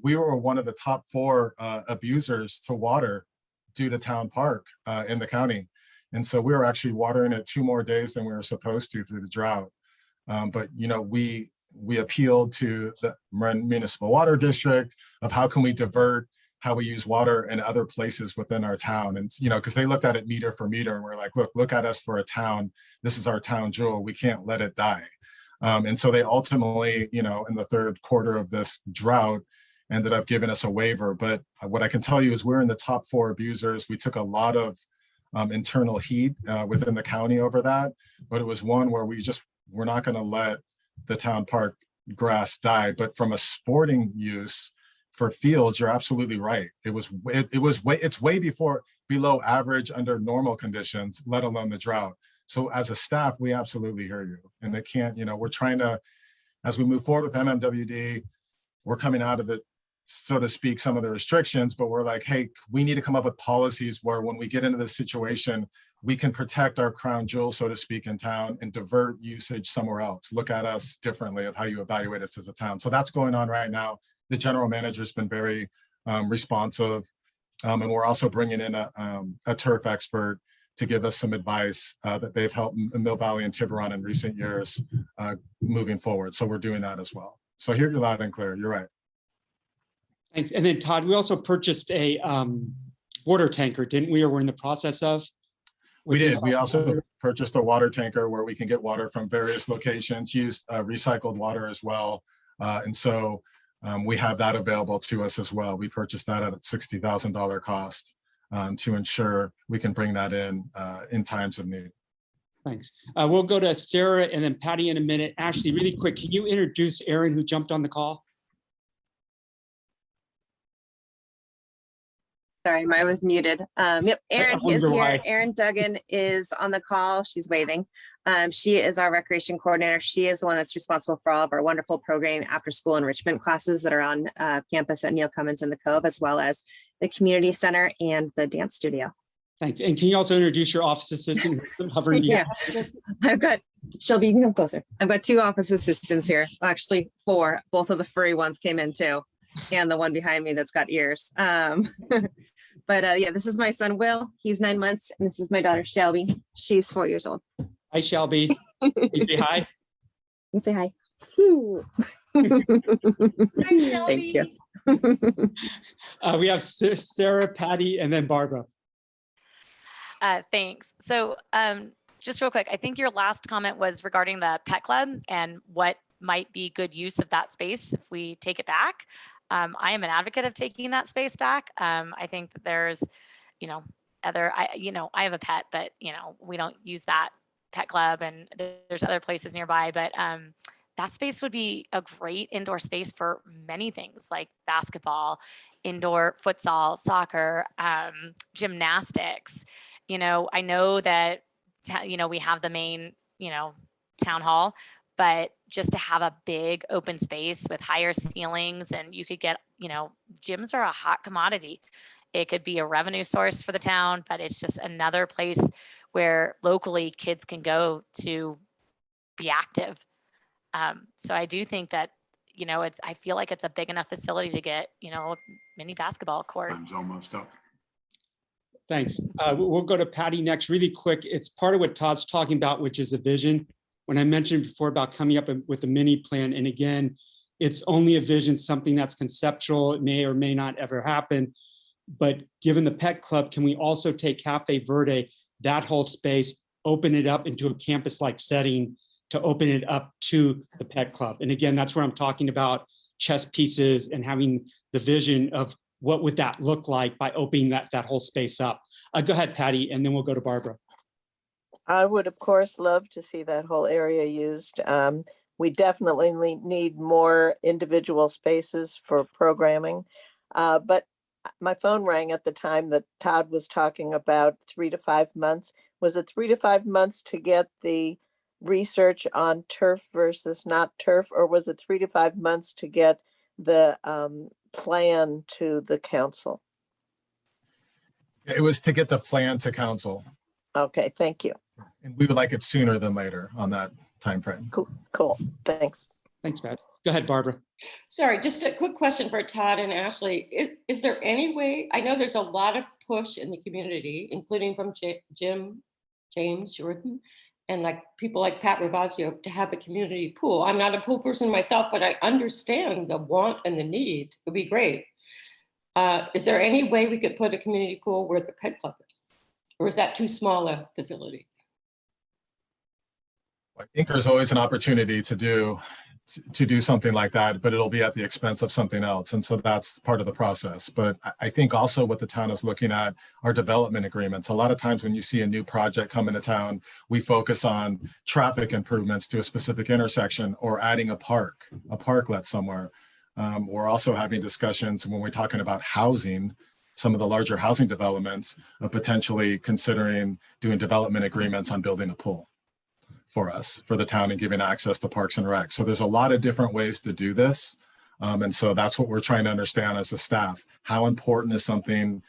we were one of the top 4 abusers to water due to town park in the county. And so we were actually watering it 2 more days than we were supposed to through the drought. But, you know, we appealed to the municipal water district of how can we divert how we use water in other places within our town. And, you know, because they looked at it meter for meter and we're like, look at us for a town. This is our town jewel. We can't let it die. And so they ultimately, you know, in the 3rd quarter of this drought, ended up giving us a waiver. But what I can tell you is we're in the top 4 abusers. We took a lot of internal heat within the county over that. But it was one where we're not going to let the town park grass die. But from a sporting use, for fields, you're absolutely right. It's way below average under normal conditions, let alone the drought. So as a staff, we absolutely hear you. And it can't, you know, we're trying to, as we move forward with MMWD, we're coming out of it, so to speak, some of the restrictions, but we're like, hey, we need to come up with policies where when we get into this situation, we can protect our crown jewel, so to speak, in town and divert usage somewhere else. Look at us differently of how you evaluate us as a town. So that's going on right now. The general manager's been very responsive, and we're also bringing in a turf expert to give us some advice that they've helped Mill Valley and Tiburon in recent years moving forward. So we're doing that as well. So I hear you loud and clear. You're right. Thanks. And then Todd, we also purchased a water tanker, didn't we? Or we're in the process of? We did. We also purchased a water tanker where we can get water from various locations, use recycled water as well. And so we have that available to us as well. We purchased that at a $60,000 cost to ensure we can bring that in times of need. Thanks. We'll go to Sarah and then Patty in a minute. Ashley, really quick, can you introduce Aaron who jumped on the call? Sorry, mine was muted. Yep, Erin is wonder here. why. Erin Duggan is on the call. She's waving. She is our recreation coordinator. She is the one that's responsible for all of our wonderful programming after school enrichment classes that are on campus at Neil Cummins in the Cove, as well as the community center and the dance studio. Thanks. And can you also introduce your office assistant hovering Yeah, behind? I've got, Shelby, you can come closer. I've got 2 office assistants here. Actually, 4. Both of the furry ones came in too. And the one behind me that's got ears. But yeah, this is my son, Will. He's 9 months. And this is my daughter, Shelby. She's 4 years old. Hi, Shelby. Can you say hi? You say hi. Thank you. We have Sarah, Patty, and then Barbara. Thanks. So just real quick, I think your last comment was regarding the pet club and what might be good use of that space if we take it back. I am an advocate of taking that space back. I think that there's, I have a pet, but we don't use that pet club, and there's other places nearby, but that space would be a great indoor space for many things like basketball, indoor futsal, soccer, gymnastics. I know that, we have the main, town hall, but just to have a big open space with higher ceilings, and you could get, gyms are a hot commodity. It could be a revenue source for the town, but it's just another place where locally kids can go to be active. So I do think that, I feel like it's a big enough facility to get, a mini basketball court. Time's almost up. Thanks. We'll go to Patty next. Really quick, it's part of what Todd's talking about, which is a vision. When I mentioned before about coming up with a mini plan, and again, it's only a vision, something that's conceptual. It may or may not ever happen. But given the pet club, can we also take Cafe Verde, that whole space, open it up into a campus-like setting to open it up to the pet club? And again, that's where I'm talking about chess pieces and having the vision of what would that look like by opening that whole space up. Go ahead, Patty, and then we'll go to Barbara. I would, of course, love to see that whole area used. We definitely need more individual spaces for programming. But my phone rang at the time that Todd was talking about 3 to 5 months. Was it 3 to 5 months to get the research on turf versus not turf, or was it 3 to 5 months to get the plan to the council? It was to get the plan to council, Okay, thank you. and we would like it sooner than later on that time frame. Cool, thanks. Thanks, Pat. Go ahead, Barbara. Sorry, just a quick question for Todd and Ashley. Is there any way, I know there's a lot of push in the community, including from James Jordan, and like people like Pat Ravazio, to have a community pool. I'm not a pool person myself, but I understand the want and the need. It would be great. Is there any way we could put a community pool where the pet club is? Or is that too small a facility? I think there's always an opportunity to do something like that, but it'll be at the expense of something else. And so that's part of the process. But I think also what the town is looking at are development agreements. A lot of times when you see a new project come into town, we focus on traffic improvements to a specific intersection or adding a parklet somewhere. We're also having discussions when we're talking about housing, some of the larger housing developments, of potentially considering doing development agreements on building a pool for us, for the town, and giving access to parks and rec. So there's a lot of different ways to do this. And so that's what we're trying to understand as a staff. How important is something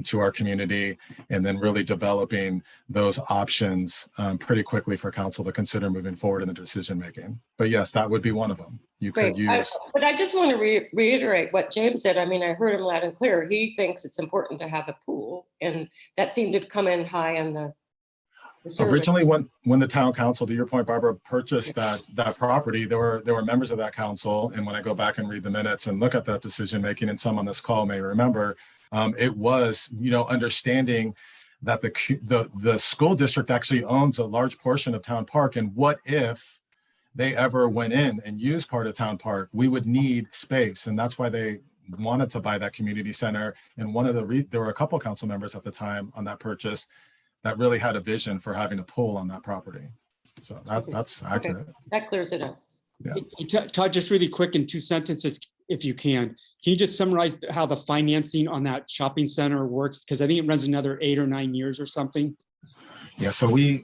to our community, and then really developing those options pretty quickly for council to consider moving forward in the decision making. But yes, that would be one of them. You could use. But I just want to reiterate what James said. I mean, I heard him loud and clear. He thinks it's important to have a pool, and that seemed to come in high on the Originally, when the town council, to your point, Barbara, purchased that property, there were members of that council. And when I go back and read the minutes and look at that decision making, and some on this call may remember, it was, understanding that the school district actually owns a large portion of Town Park. And what if they ever went in and used part of Town Park? We would need space, and that's why they wanted to buy that community center. And there were a couple council members at the time on that purchase that really had a vision for having a pool on that property. So that's accurate. That clears it up. Yeah. Todd, just really quick in 2 sentences, if you can. Can you just summarize how the financing on that shopping center works? Because I think it runs another 8 or 9 years or something. Yeah, so here's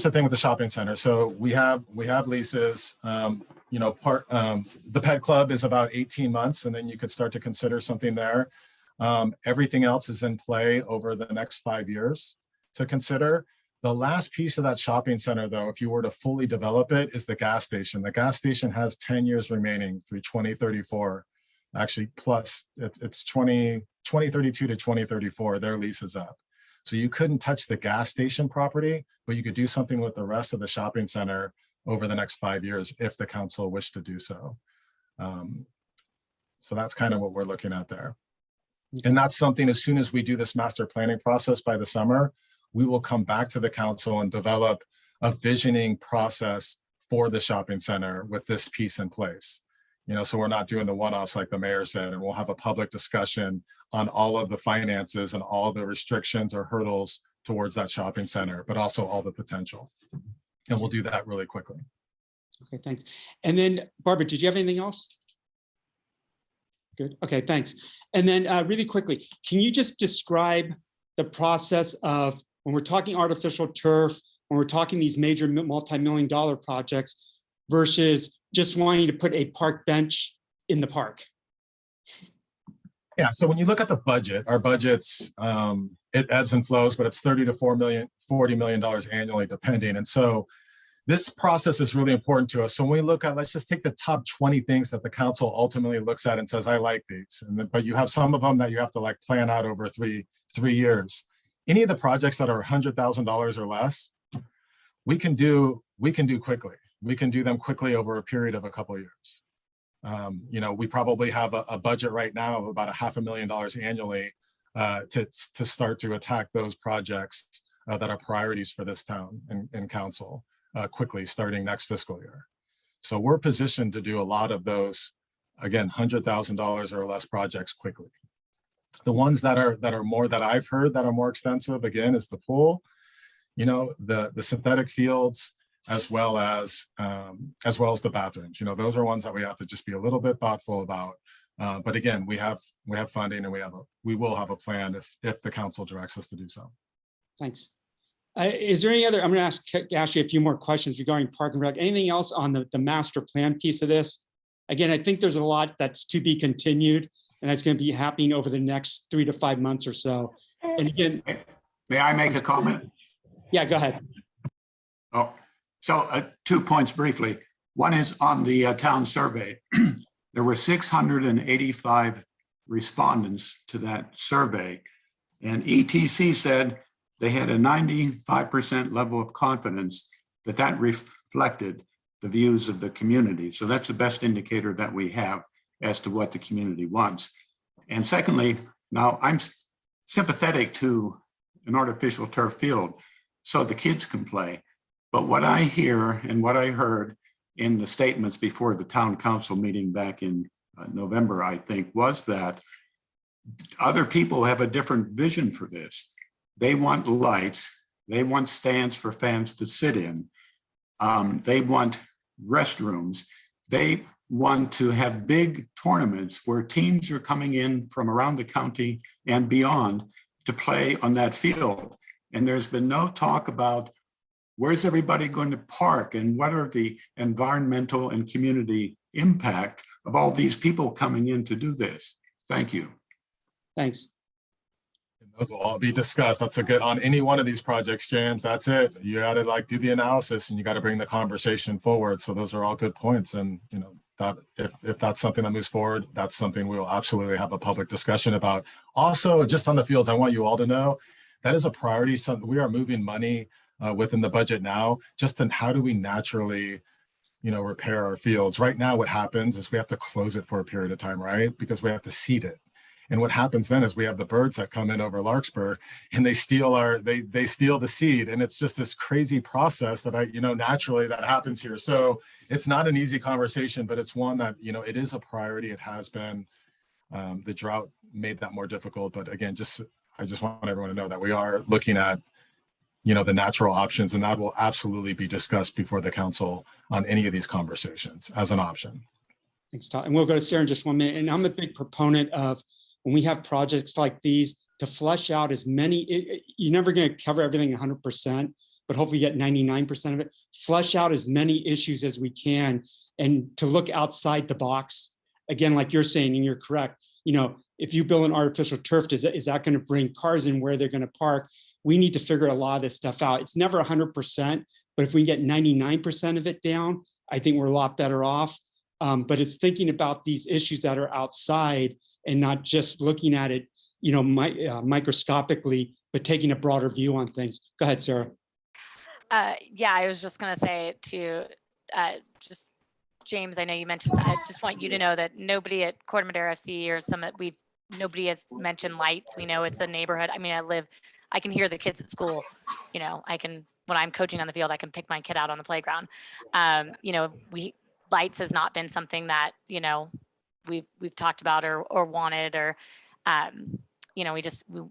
the thing with the shopping center. So we have leases, the pet club is about 18 months, and then you could start to consider something there. Everything else is in play over the next 5 years to consider. The last piece of that shopping center, though, if you were to fully develop it, is the gas station. The gas station has 10 years remaining through 2034. Actually, plus it's 2032 to 2034, their lease is up. So you couldn't touch the gas station property, but you could do something with the rest of the shopping center over the next 5 years if the council wished to do so. So that's kind of what we're looking at there. And that's something, as soon as we do this master planning process by the summer, we will come back to the council and develop a visioning process for the shopping center with this piece in place. So we're not doing the one-offs like the mayor said, and we'll have a public discussion on all of the finances and all the restrictions or hurdles towards that shopping center, but also all the potential. And we'll do that really quickly. Okay, thanks. And then Barbara, did you have anything else? Good. Okay, thanks. And then really quickly, can you just describe the process of when we're talking artificial turf, when we're talking these major multi-million-dollar projects versus just wanting to put a park bench in the park? Yeah, so when you look at the budget, our budgets, it ebbs and flows, but it's $30 to $40 million annually, depending. And so this process is really important to us. So when we look at, let's just take the top 20 things that the council ultimately looks at and says, I like these. But you have some of them that you have to like plan out over three years. Any of the projects that are $100,000 or less, we can do quickly. We can do them quickly over a period of a couple of years. We probably have a budget right now of about $500,000 annually to start to attack those projects that are priorities for this town and council quickly starting next fiscal year. So we're positioned to do a lot of those, again, $100,000 or less projects quickly. The ones that are more that I've heard that are more extensive, again, is the pool, the synthetic fields, as well as the bathrooms. Those are ones that we have to just be a little bit thoughtful about. But again, we have funding, and we will have a plan if the council directs us to do so. Thanks. Is there any other? I'm going to ask Ashley a few more questions regarding Park and Rec. Anything else on the master plan piece of this? Again, I think there's a lot that's to be continued, and that's going to be happening over the next 3 to 5 months or so. And again, may I make a comment? Yeah, go ahead. Oh, so 2 points briefly. One is on the town survey. There were 685 respondents to that survey, and ETC said they had a 95% level of confidence that reflected the views of the community. So that's the best indicator that we have as to what the community wants. And secondly, now I'm sympathetic to an artificial turf field so the kids can play. But what I hear and what I heard in the statements before the town council meeting back in November, I think, was that other people have a different vision for this. They want lights. They want stands for fans to sit in. They want restrooms. They want to have big tournaments where teams are coming in from around the county and beyond to play on that field. And there's been no talk about where's everybody going to park and what are the environmental and community impact of all these people coming in to do this. Thank you. Thanks. Those will all be discussed. That's a good, on any one of these projects, James, that's it. You got to do the analysis and you got to bring the conversation forward. So those are all good points. And, that if that's something that moves forward, that's something we will absolutely have a public discussion about. Also, just on the fields, I want you all to know that is a priority. So we are moving money within the budget now, just in how do we naturally, repair our fields. Right now, what happens is we have to close it for a period of time, right? Because we have to seed it. And what happens then is we have the birds that come in over Larkspur and they steal they steal the seed. And it's just this crazy process that naturally that happens here. So it's not an easy conversation, but it's one that, it is a priority. It has been. The drought made that more difficult. But again, I just want everyone to know that we are looking at, the natural options, and that will absolutely be discussed before the council on any of these conversations as an option. Thanks, Todd. And we'll go to Sarah in just 1 minute. And I'm a big proponent of when we have projects like these to flush out as many, you're never going to cover everything 100%, but hopefully get 99% of it. Flush out as many issues as we can and to look outside the box. Again, like you're saying, and you're correct, you know, if you build an artificial turf, is that going to bring cars in where they're going to park? We need to figure a lot of this stuff out. It's never 100%, but if we get 99% of it down, I think we're a lot better off. But it's thinking about these issues that are outside and not just looking at it, you know, microscopically, but taking a broader view on things. Go ahead, Sarah. Yeah, I was just going to say to just James, I know you mentioned, I just want you to know that nobody at Corte Madera FC or some that nobody has mentioned lights. We know it's a neighborhood. I mean, I can hear the kids at school, you know, when I'm coaching on the field, I can pick my kid out on the playground. You know, lights has not been something that, you know, we've talked about or wanted, or, you know, we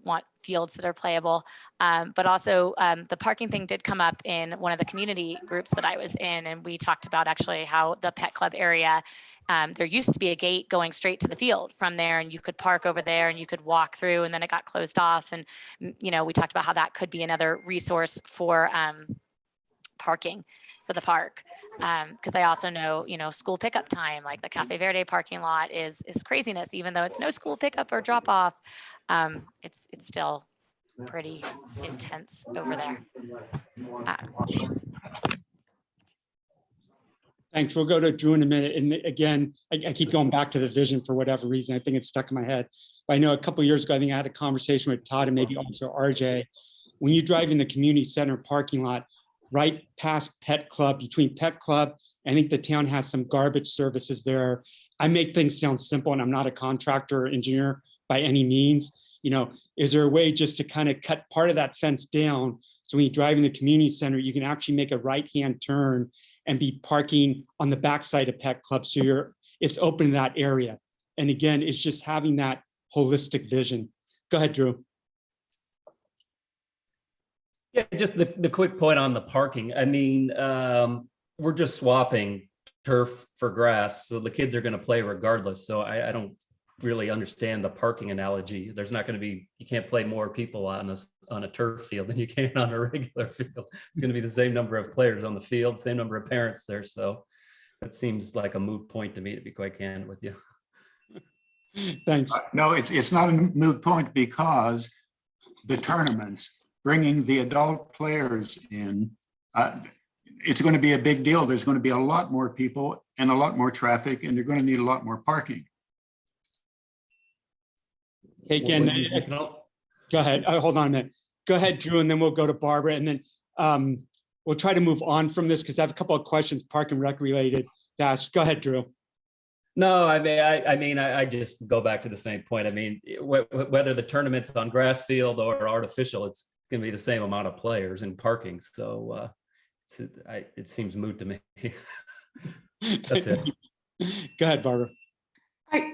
want fields that are playable. But also the parking thing did come up in one of the community groups that I was in. And we talked about actually how the pet club area, there used to be a gate going straight to the field from there, and you could park over there and you could walk through, and then it got closed off. And, you know, we talked about how that could be another resource for parking for the park. Because I also know, you know, school pickup time, like the Cafe Verde parking lot is craziness, even though it's no school pickup or drop off. It's still pretty intense over there. Thanks. We'll go to Drew in a minute. And again, I keep going back to the vision for whatever reason. I think it's stuck in my head. But I know a couple of years ago, I think I had a conversation with Todd and maybe also RJ. When you drive in the community center parking lot, right past Pet Club, between Pet Club, I think the town has some garbage services there. I make things sound simple, and I'm not a contractor or engineer by any means. You know, is there a way just to kind of cut part of that fence down so when you drive in the community center, you can actually make a right-hand turn and be parking on the backside of Pet Club, so it's open in that area. And again, it's just having that holistic vision. Go ahead, Drew. Yeah, just the quick point on the parking. I mean, we're just swapping turf for grass, so the kids are going to play regardless. So I don't really understand the parking analogy. There's not going to be, you can't play more people on a turf field than you can on a regular field. It's going to be the same number of players on the field, same number of parents there. So that seems like a moot point to me, to be quite candid with you. Thanks. No, it's not a moot point, because the tournaments, bringing the adult players in, it's going to be a big deal. There's going to be a lot more people and a lot more traffic, and they're going to need a lot more parking. Hey, again, go ahead. Hold on a minute. Go ahead, Drew, and then we'll go to Barbara, and then we'll try to move on from this because I have a couple of questions, Park and Rec related to ask. Go ahead, Drew. No, I just go back to the same point. I mean, whether the tournament's on grass field or artificial, it's going to be the same amount of players and parking. So it seems moot to me. That's it. Go ahead, Barbara.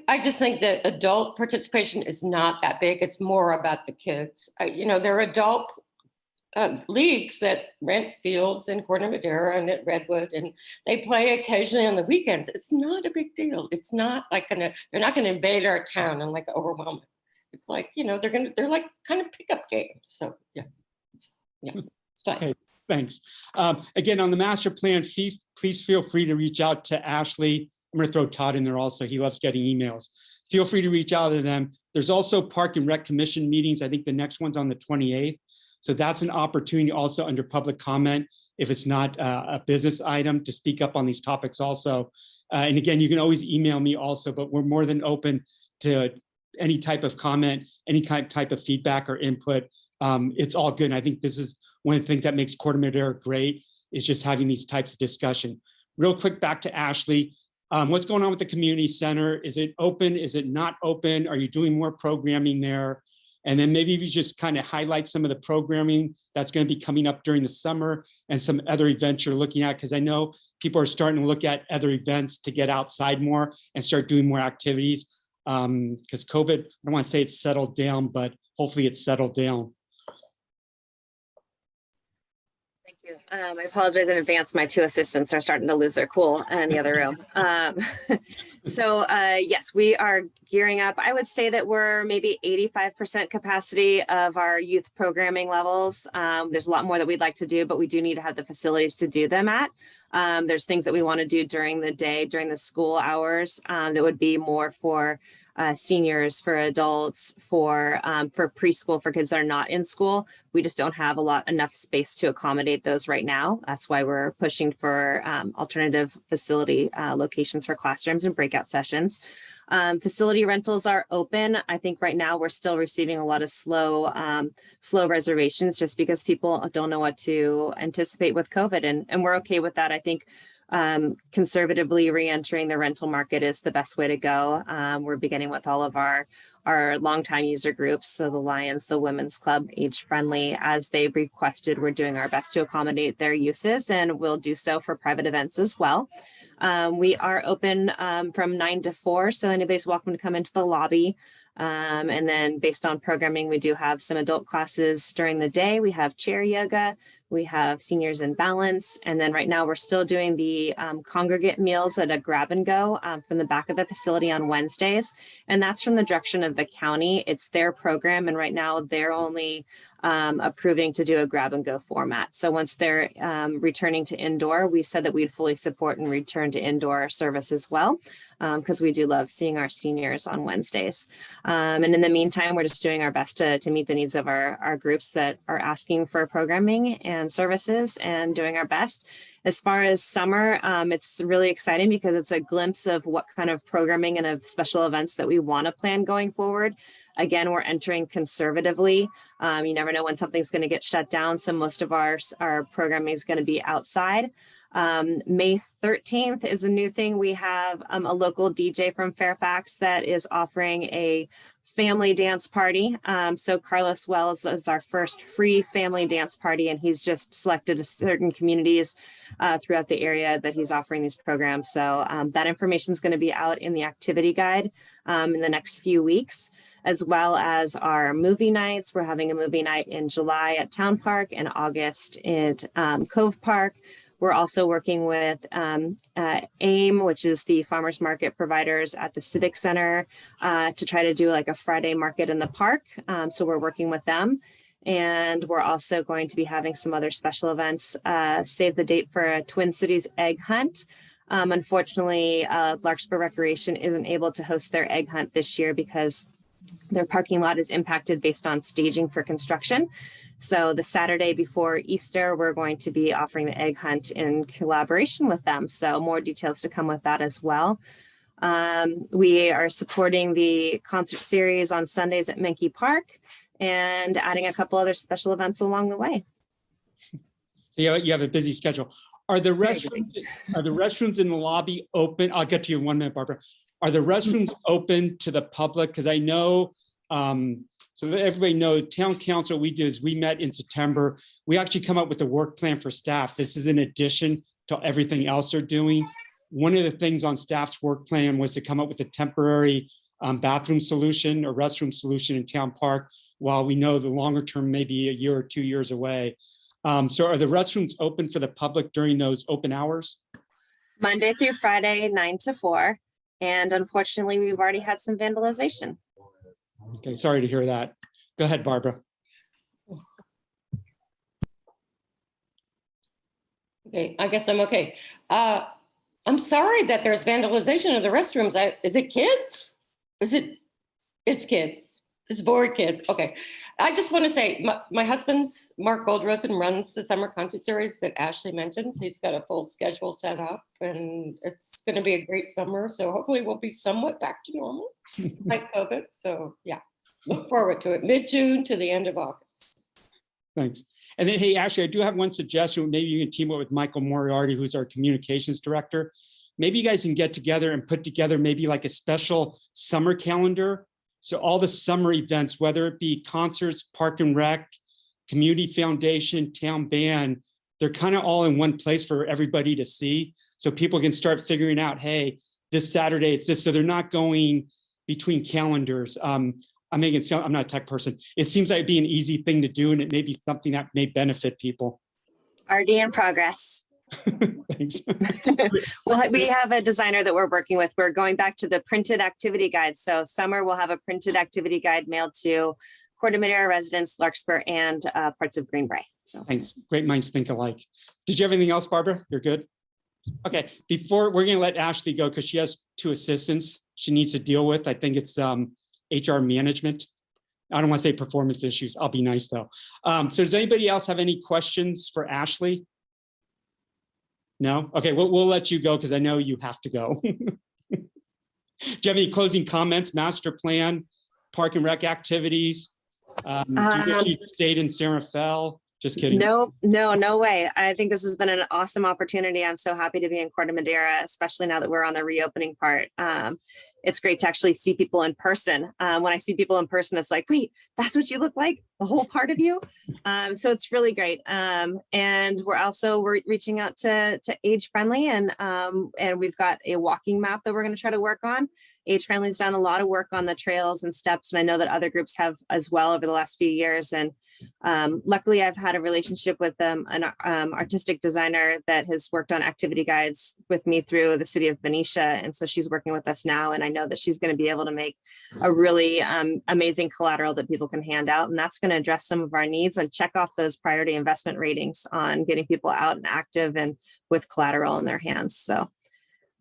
I just think that adult participation is not that big. It's more about the kids. You know, there are adult leagues that rent fields in Corte Madera and at Redwood, and they play occasionally on the weekends. It's not a big deal. It's not like they're not gonna invade our town and like overwhelm it. It's like, you know, they're like kind of pickup games. So yeah, it's fine. Okay, thanks. Again, on the master plan, please feel free to reach out to Ashley. I'm going to throw Todd in there also. He loves getting emails. Feel free to reach out to them. There's also Park and Rec Commission meetings. I think the next one's on the 28th. So that's an opportunity also under public comment, if it's not a business item, to speak up on these topics also. And again, you can always email me also, but we're more than open to any type of comment, any type of feedback or input. It's all good. And I think this is one of the things that makes Corte Madera great, is just having these types of discussion. Real quick, back to Ashley. What's going on with the community center? Is it open? Is it not open? Are you doing more programming there? And then maybe if you just kind of highlight some of the programming that's going to be coming up during the summer and some other events you're looking at, because I know people are starting to look at other events to get outside more and start doing more activities. Because COVID, I don't want to say it's settled down, but hopefully it's settled down. Thank you. I apologize in advance. My two assistants are starting to lose their cool in the other room. Yes, we are gearing up. I would say that we're maybe 85% capacity of our youth programming levels. There's a lot more that we'd like to do, but we do need to have the facilities to do them at. There's things that we want to do during the day, during the school hours, that would be more for seniors, for adults, for preschool, for kids that are not in school. We just don't have enough space to accommodate those right now. That's why we're pushing for alternative facility locations for classrooms and breakout sessions. Facility rentals are open. I think right now we're still receiving a lot of slow reservations just because people don't know what to anticipate with COVID, and we're okay with that. I think conservatively re-entering the rental market is the best way to go. We're beginning with all of our longtime user groups. So the Lions, the Women's Club, Age Friendly, as they've requested, we're doing our best to accommodate their uses, and we'll do so for private events as well. We are open from 9 to 4, so anybody's welcome to come into the lobby. And then based on programming, we do have some adult classes during the day. We have chair yoga, we have seniors in balance. And then right now we're still doing the congregate meals at a grab and go from the back of the facility on Wednesdays. And that's from the direction of the county. It's their program. And right now they're only approving to do a grab and go format. So once they're returning to indoor, we said that we'd fully support and return to indoor service as well, because we do love seeing our seniors on Wednesdays. And in the meantime, we're just doing our best to meet the needs of our groups that are asking for programming and services, and doing our best. As far as summer, it's really exciting because it's a glimpse of what kind of programming and of special events that we want to plan going forward. Again, we're entering conservatively. You never know when something's going to get shut down. So most of our programming is going to be outside. May 13th is a new thing. We have a local DJ from Fairfax that is offering a family dance party. So Carlos Wells is our first free family dance party, and he's just selected certain communities throughout the area that he's offering these programs. So that information is going to be out in the activity guide in the next few weeks, as well as our movie nights. We're having a movie night in July at Town Park and August at Cove Park. We're also working with AIM, which is the farmers market providers at the Civic Center, to try to do like a Friday market in the park. So we're working with them. And we're also going to be having some other special events. Save the date for a Twin Cities egg hunt. Unfortunately, Larkspur Recreation isn't able to host their egg hunt this year because their parking lot is impacted based on staging for construction. So the Saturday before Easter, we're going to be offering the egg hunt in collaboration with them. So more details to come with that as well. We are supporting the concert series on Sundays at Menke Park and adding a couple other special events along the way. You have a busy schedule. Are the restrooms in the lobby open? I'll get to you in 1 minute, Barbara. Are the restrooms open to the public? Because I know, so that everybody knows, town council, we do is we met in September. We actually come up with a work plan for staff. This is in addition to everything else they're doing. One of the things on staff's work plan was to come up with a temporary bathroom solution or restroom solution in Town Park, while we know the longer term may be a year or 2 years away. So are the restrooms open for the public during those open hours? Monday through Friday, 9 to 4. And unfortunately, we've already had some vandalization. Okay, sorry to hear that. Go ahead, Barbara. Okay, I guess I'm okay. I'm sorry that there's vandalization of the restrooms. Is it kids? It's kids. It's bored kids. Okay. I just want to say my husband's Mark Goldrosen runs the summer concert series that Ashley mentions. He's got a full schedule set up, and it's going to be a great summer. So hopefully we'll be somewhat back to normal like COVID. So yeah, look forward to it. Mid-June to the end of August. Thanks. And then, hey, Ashley, I do have one suggestion. Maybe you can team up with Michael Moriarty, who's our communications director. Maybe you guys can get together and put together maybe like a special summer calendar. So all the summer events, whether it be concerts, park and rec, community foundation, town band, they're kind of all in one place for everybody to see. So people can start figuring out, hey, this Saturday it's this. So they're not going between calendars. I'm making it sound, I'm not a tech person. It seems like it'd be an easy thing to do, and it may be something that may benefit people. Already in progress. Thanks. Well, we have a designer that we're working with. We're going back to the printed activity guide. So summer we'll have a printed activity guide mailed to Corte Madera residents, Larkspur, and parts of Greenbrae. So Thanks. Great minds think alike. Did you have anything else, Barbara? You're good? Okay, before we're going to let Ashley go because she has 2 assistants she needs to deal with. I think it's HR management. I don't want to say performance issues. I'll be nice though. So does anybody else have any questions for Ashley? No? Okay, we'll let you go because I know you have to go. Do you have any closing comments, master plan, park and rec activities? Do you wish you'd stayed in Santa Fe? Just kidding. no way. I think this has been an awesome opportunity. I'm so happy to be in Corte Madera, especially now that we're on the reopening part. It's great to actually see people in person. When I see people in person, it's like, wait, that's what you look like, the whole part of you. So it's really great. And we're reaching out to Age Friendly, and we've got a walking map that we're going to try to work on. Age Friendly's done a lot of work on the trails and steps, and I know that other groups have as well over the last few years. And luckily, I've had a relationship with an artistic designer that has worked on activity guides with me through the city of Benicia, and so she's working with us now. And I know that she's going to be able to make a really amazing collateral that people can hand out, and that's going to address some of our needs and check off those priority investment ratings on getting people out and active and with collateral in their hands. So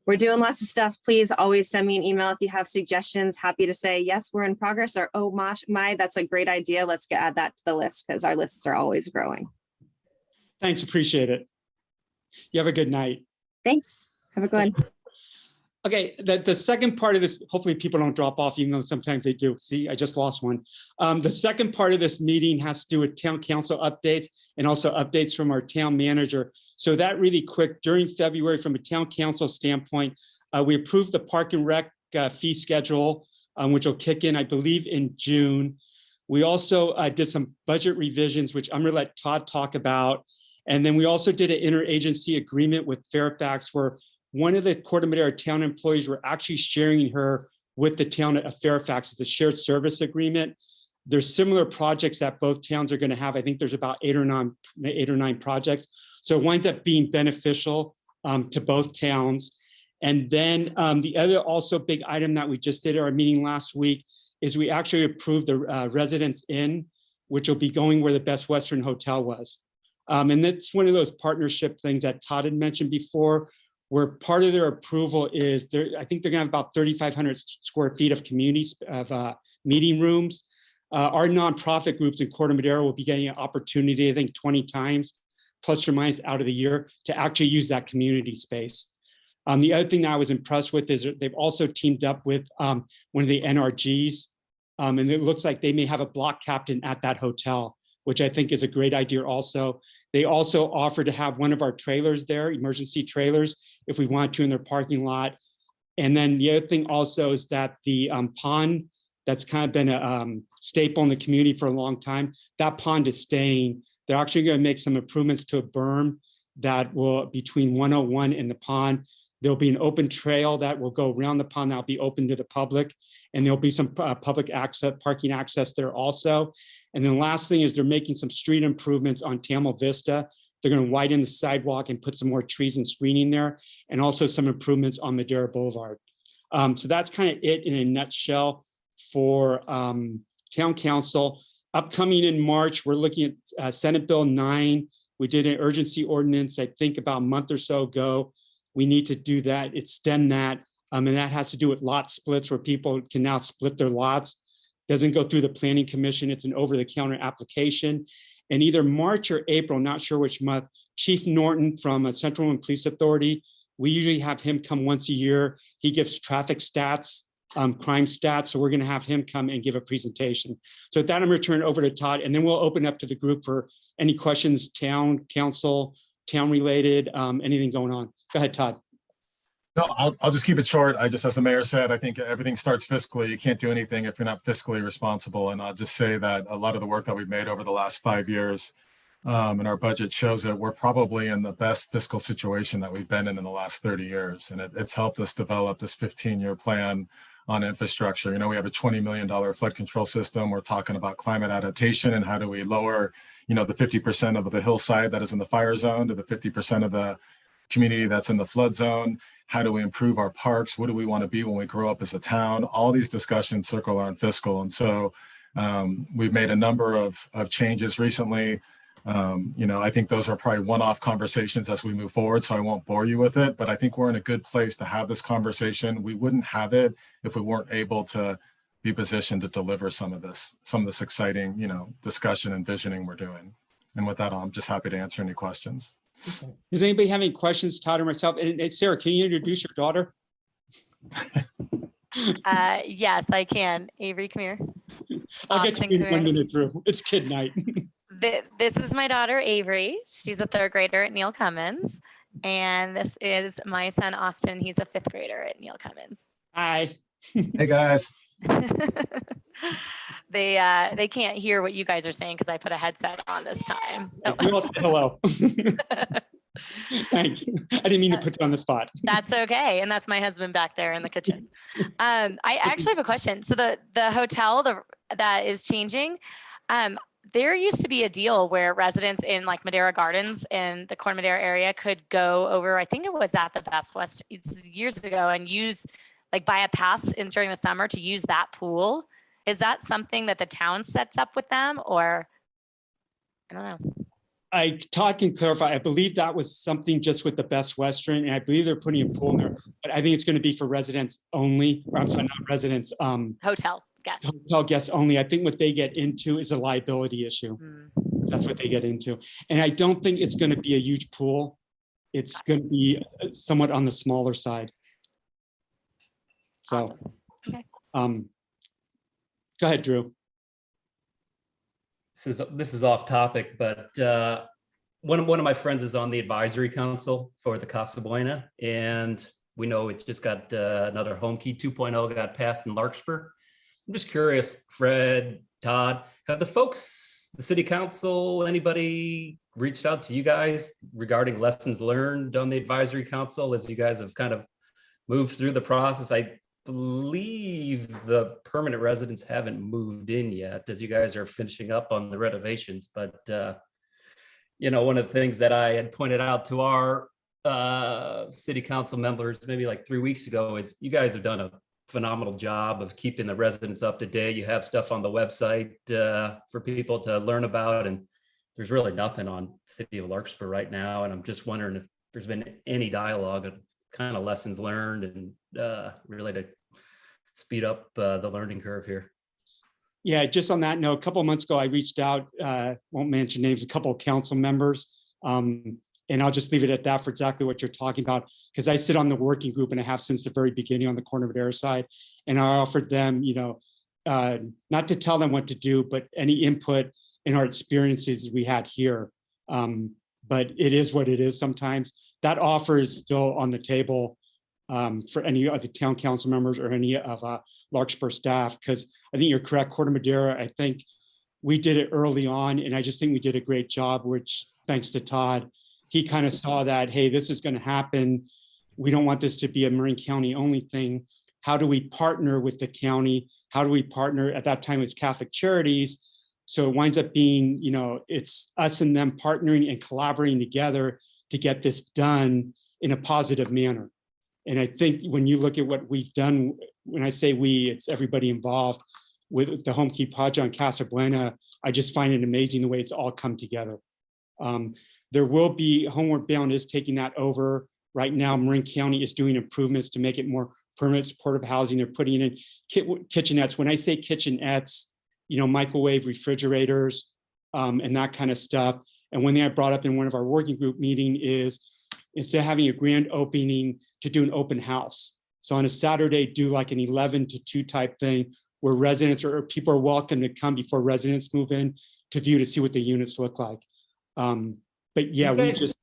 we're doing lots of stuff. Please always send me an email if you have suggestions. Happy to say, yes, we're in progress, or, oh my, that's a great idea. Let's add that to the list, because our lists are always growing. Thanks, appreciate it. You have a good night. Thanks. Have a good one. Okay, the second part of this, hopefully people don't drop off, even though sometimes they do. See, I just lost one. The second part of this meeting has to do with town council updates and also updates from our town manager. So that really quick, during February, from a town council standpoint, we approved the park and rec fee schedule, which will kick in, I believe, in June. We also did some budget revisions, which I'm gonna let Todd talk about. And then we also did an interagency agreement with Fairfax, where one of the Corte Madera town employees were actually sharing her with the town of Fairfax. It's a shared service agreement. There's similar projects that both towns are going to have. I think there's about 8 or 9 projects. So it winds up being beneficial to both towns. And then the other also big item that we just did at our meeting last week is we actually approved the Residence Inn, which will be going where the Best Western Hotel was. And that's one of those partnership things that Todd had mentioned before, where part of their approval is, I think they're gonna have about 3,500 square feet of communities of meeting rooms. Our nonprofit groups in Corte Madera will be getting an opportunity, I think 20 times, plus or minus out of the year, to actually use that community space. The other thing that I was impressed with is they've also teamed up with one of the NRGs, and it looks like they may have a block captain at that hotel, which I think is a great idea also. They also offer to have one of our trailers there, emergency trailers, if we want to, in their parking lot. And then the other thing also is that the pond that's kind of been a staple in the community for a long time, that pond is staying. They're actually going to make some improvements to a berm that will, between 101 and the pond, there'll be an open trail that will go around the pond that'll be open to the public. And there'll be some public access, parking access there also. And then last thing is they're making some street improvements on Tamil Vista. They're going to widen the sidewalk and put some more trees and screening there, and also some improvements on Madera Boulevard. So that's kind of it in a nutshell for town council. Upcoming in March, we're looking at Senate Bill 9. We did an urgency ordinance, I think about a month or so ago. We need to do that, extend that. And that has to do with lot splits, where people can now split their lots. Doesn't go through the planning commission. It's an over-the-counter application. And either March or April, not sure which month, Chief Norton from Central Women Police Authority, we usually have him come once a year. He gives traffic stats, crime stats. So we're going to have him come and give a presentation. So with that, I'm going to turn it over to Todd, and then we'll open up to the group for any questions, town, council, town related, anything going on. Go ahead, Todd. No, I'll just keep it short. As the mayor said, I think everything starts fiscally. You can't do anything if you're not fiscally responsible. And I'll just say that a lot of the work that we've made over the last 5 years in our budget shows that we're probably in the best fiscal situation that we've been in the last 30 years. And it's helped us develop this 15-year plan on infrastructure. You know, we have a $20 million flood control system. We're talking about climate adaptation and how do we lower, you know, the 50% of the hillside that is in the fire zone to the 50% of the community that's in the flood zone. How do we improve our parks? What do we want to be when we grow up as a town? All these discussions circle around fiscal. And so we've made a number of changes recently. You know, I think those are probably one-off conversations as we move forward, so I won't bore you with it, but I think we're in a good place to have this conversation. We wouldn't have it if we weren't able to be positioned to deliver some of this exciting, you know, discussion and visioning we're doing. And with that, I'm just happy to answer any questions. Okay. Does anybody have any questions, Todd or myself? And Sarah, can you introduce your daughter? Yes, I can. Avery, come here. I'll get to Austin, you in come 1 here. minute through. It's kid night. This is my daughter, Avery. She's a 3rd grader at Neil Cummins. And this is my son, Austin. He's a 5th grader at Neil Cummins. Hi. Hey, guys. They can't hear what you guys are saying because I put a headset on this time. Oh. You all say hello. Thanks. I didn't mean to put you on the spot. That's okay. And that's my husband back there in the kitchen. I actually have a question. So the hotel that is changing, there used to be a deal where residents in like Madera Gardens in the Corte Madera area could go over, I think it was at the Best West years ago, and use like buy a pass during the summer to use that pool. Is that something that the town sets up with them, or I don't know? Todd can clarify. I believe that was something just with the Best Western, and I believe they're putting a pool in there, but I think it's going to be for residents only. Or I'm sorry, not residents. Hotel guests. Hotel guests only. I think what they get into is a liability issue. That's what they get into. And I don't think it's going to be a huge pool. It's going to be somewhat on the smaller side. So, Awesome. Okay. Go ahead, Drew. This is off topic, but one of my friends is on the advisory council for the Casa Buena, and we know it just got another Home Key 2.0 got passed in Larkspur. I'm just curious, Fred, Todd, have the folks, the city council, anybody reached out to you guys regarding lessons learned on the advisory council as you guys have kind of moved through the process? I believe the permanent residents haven't moved in yet as you guys are finishing up on the renovations, but you know, one of the things that I had pointed out to our city council members maybe like 3 weeks ago is you guys have done a phenomenal job of keeping the residents up to date. You have stuff on the website for people to learn about, and there's really nothing on City of Larkspur right now, and I'm just wondering if there's been any dialogue of kind of lessons learned and really to speed up the learning curve here. Yeah, just on that note, a couple of months ago, I reached out, won't mention names, a couple of council members. And I'll just leave it at that for exactly what you're talking about, because I sit on the working group and I have since the very beginning on the Corte Madera side. And I offered them, you know, not to tell them what to do, but any input in our experiences we had here. But it is what it is sometimes. That offer is still on the table for any of the town council members or any of Larkspur staff, because I think you're correct, Corte Madera, I think we did it early on, and I just think we did a great job, which thanks to Todd, he kind of saw that, hey, this is going to happen. We don't want this to be a Marin County only thing. How do we partner with the county? How do we partner? At that time, it's Catholic Charities. So it winds up being, you know, it's us and them partnering and collaborating together to get this done in a positive manner. And I think when you look at what we've done, when I say we, it's everybody involved with the Home Key project on Casa Buena. I just find it amazing the way it's all come together. There will be, Homeward Bound is taking that over. Right now, Marin County is doing improvements to make it more permanent supportive housing. They're putting in kitchenettes. When I say kitchenettes, you know, microwave refrigerators and that kind of stuff. And one thing I brought up in one of our working group meeting is instead of having a grand opening, to do an open house. So on a Saturday, do like an 11 to 2 type thing where residents or people are welcome to come before residents move in to view to see what the units look like. But yeah, we just,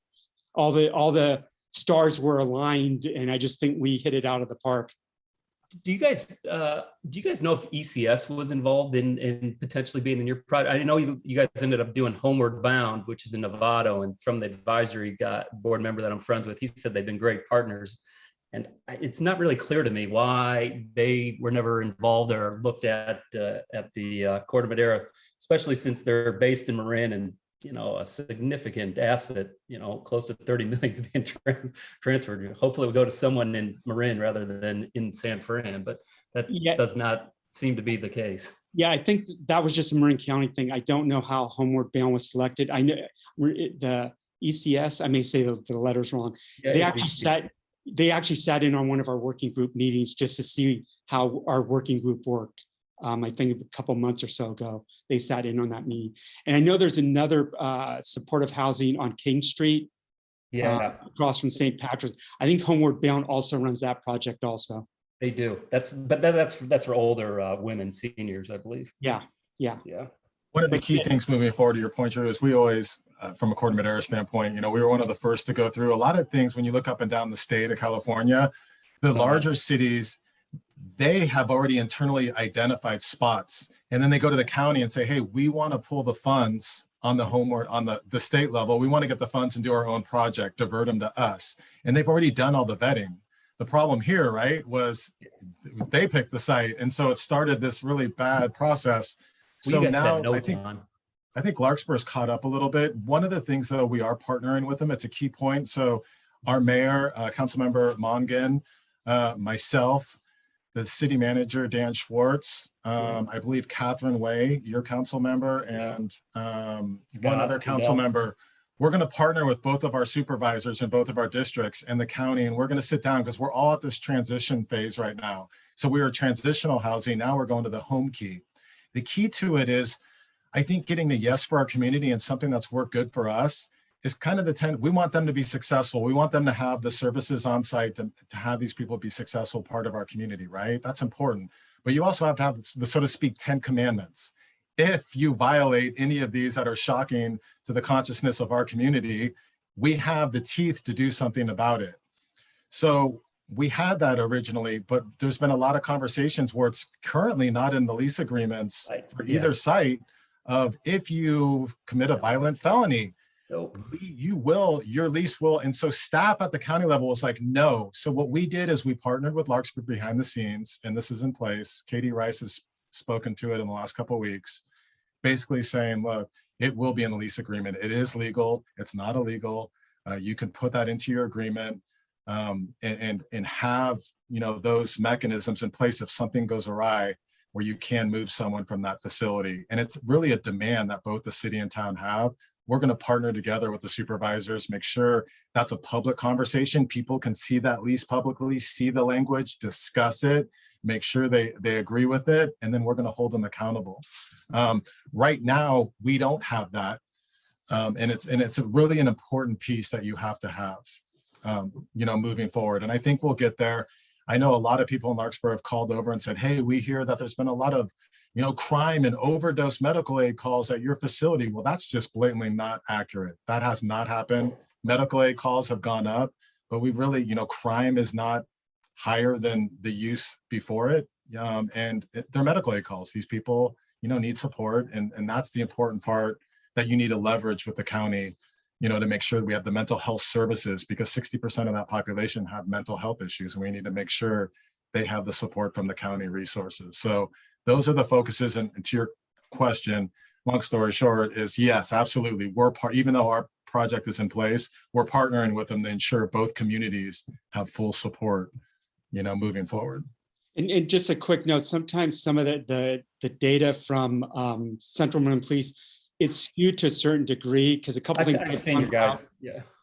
all the stars were aligned, and I just think we hit it out of the park. Do you guys know if ECS was involved in potentially being in your project? I know you guys ended up doing Homeward Bound, which is in Novato, and from the advisory board member that I'm friends with, he said they've been great partners. It's not really clear to me why they were never involved or looked at the Corte Madera, especially since they're based in Marin and, you know, a significant asset, you know, close to 30 million is being transferred. Hopefully we'll go to someone in Marin rather than in San Fran, but that does not seem to be the case. Yeah, I think that was just a Marin County thing. I don't know how Homeward Bound was selected. I know the ECS, I may say the letters wrong. Yeah, They actually sat in on one of our working group meetings just to see how our working group worked. I think a couple months or so ago, they sat in on that meeting. And I know there's another supportive housing on King Street, across from St. Patrick's. I think Homeward Bound also runs that project also. They do. That's for older women, seniors, I believe. Yeah. One of the key things moving forward to your point, Drew, is we always, from a Corte Madera standpoint, you know, we were one of the first to go through a lot of things. When you look up and down the state of California, the larger cities, they have already internally identified spots. And then they go to the county and say, hey, we want to pull the funds on the state level. We want to get the funds and do our own project, divert them to us. And they've already done all the vetting. The problem here, right, was they picked the site. And so it started this really bad process. So now I think Larkspur's caught up a little bit. One of the things, though, we are partnering with them. It's a key point. So our mayor, Councilmember Mongan, myself, the city manager, Dan Schwartz, I believe Catherine Way, your council member, and one other council member. We're going to partner with both of our supervisors in both of our districts and the county, and we're going to sit down because we're all at this transition phase right now. So we were transitional housing. Now we're going to the home key. The key to it is, I think, getting the yes for our community and something that's worked good for us is kind of we want them to be successful. We want them to have the services on site to have these people be successful part of our community, right? That's important. But you also have to have the, so to speak, 10 commandments. If you violate any of these that are shocking to the consciousness of our community, we have the teeth to do something about it. So we had that originally, but there's been a lot of conversations where it's currently not in the lease agreements for either site of, if you commit a violent felony, your lease will. And so staff at the county level was like, no. So what we did is we partnered with Larkspur behind the scenes, and this is in place. Katie Rice has spoken to it in the last couple of weeks, basically saying, look, it will be in the lease agreement. It is legal. It's not illegal. You can put that into your agreement and have, you know, those mechanisms in place if something goes awry, where you can move someone from that facility. And it's really a demand that both the city and town have. We're going to partner together with the supervisors, make sure that's a public conversation. People can see that lease publicly, see the language, discuss it, make sure they agree with it, and then we're going to hold them accountable. Right now, we don't have that. And it's really an important piece that you have to have, you know, moving forward. And I think we'll get there. I know a lot of people in Larkspur have called over and said, hey, we hear that there's been a lot of, you know, crime and overdose medical aid calls at your facility. Well, that's just blatantly not accurate. That has not happened. Medical aid calls have gone up, but we really, you know, crime is not higher than the use before it. And they're medical aid calls. These people, you know, need support. And that's the important part that you need to leverage with the county, you know, to make sure we have the mental health services, because 60% of that population have mental health issues, and we need to make sure they have the support from the county resources. So those are the focuses. And to your question, long story short is, yes, absolutely. Even though our project is in place, we're partnering with them to ensure both communities have full support, you know, moving forward. And just a quick note, sometimes some of the data from Central Marin Police, it's skewed to a certain degree, because a couple things I've seen you guys.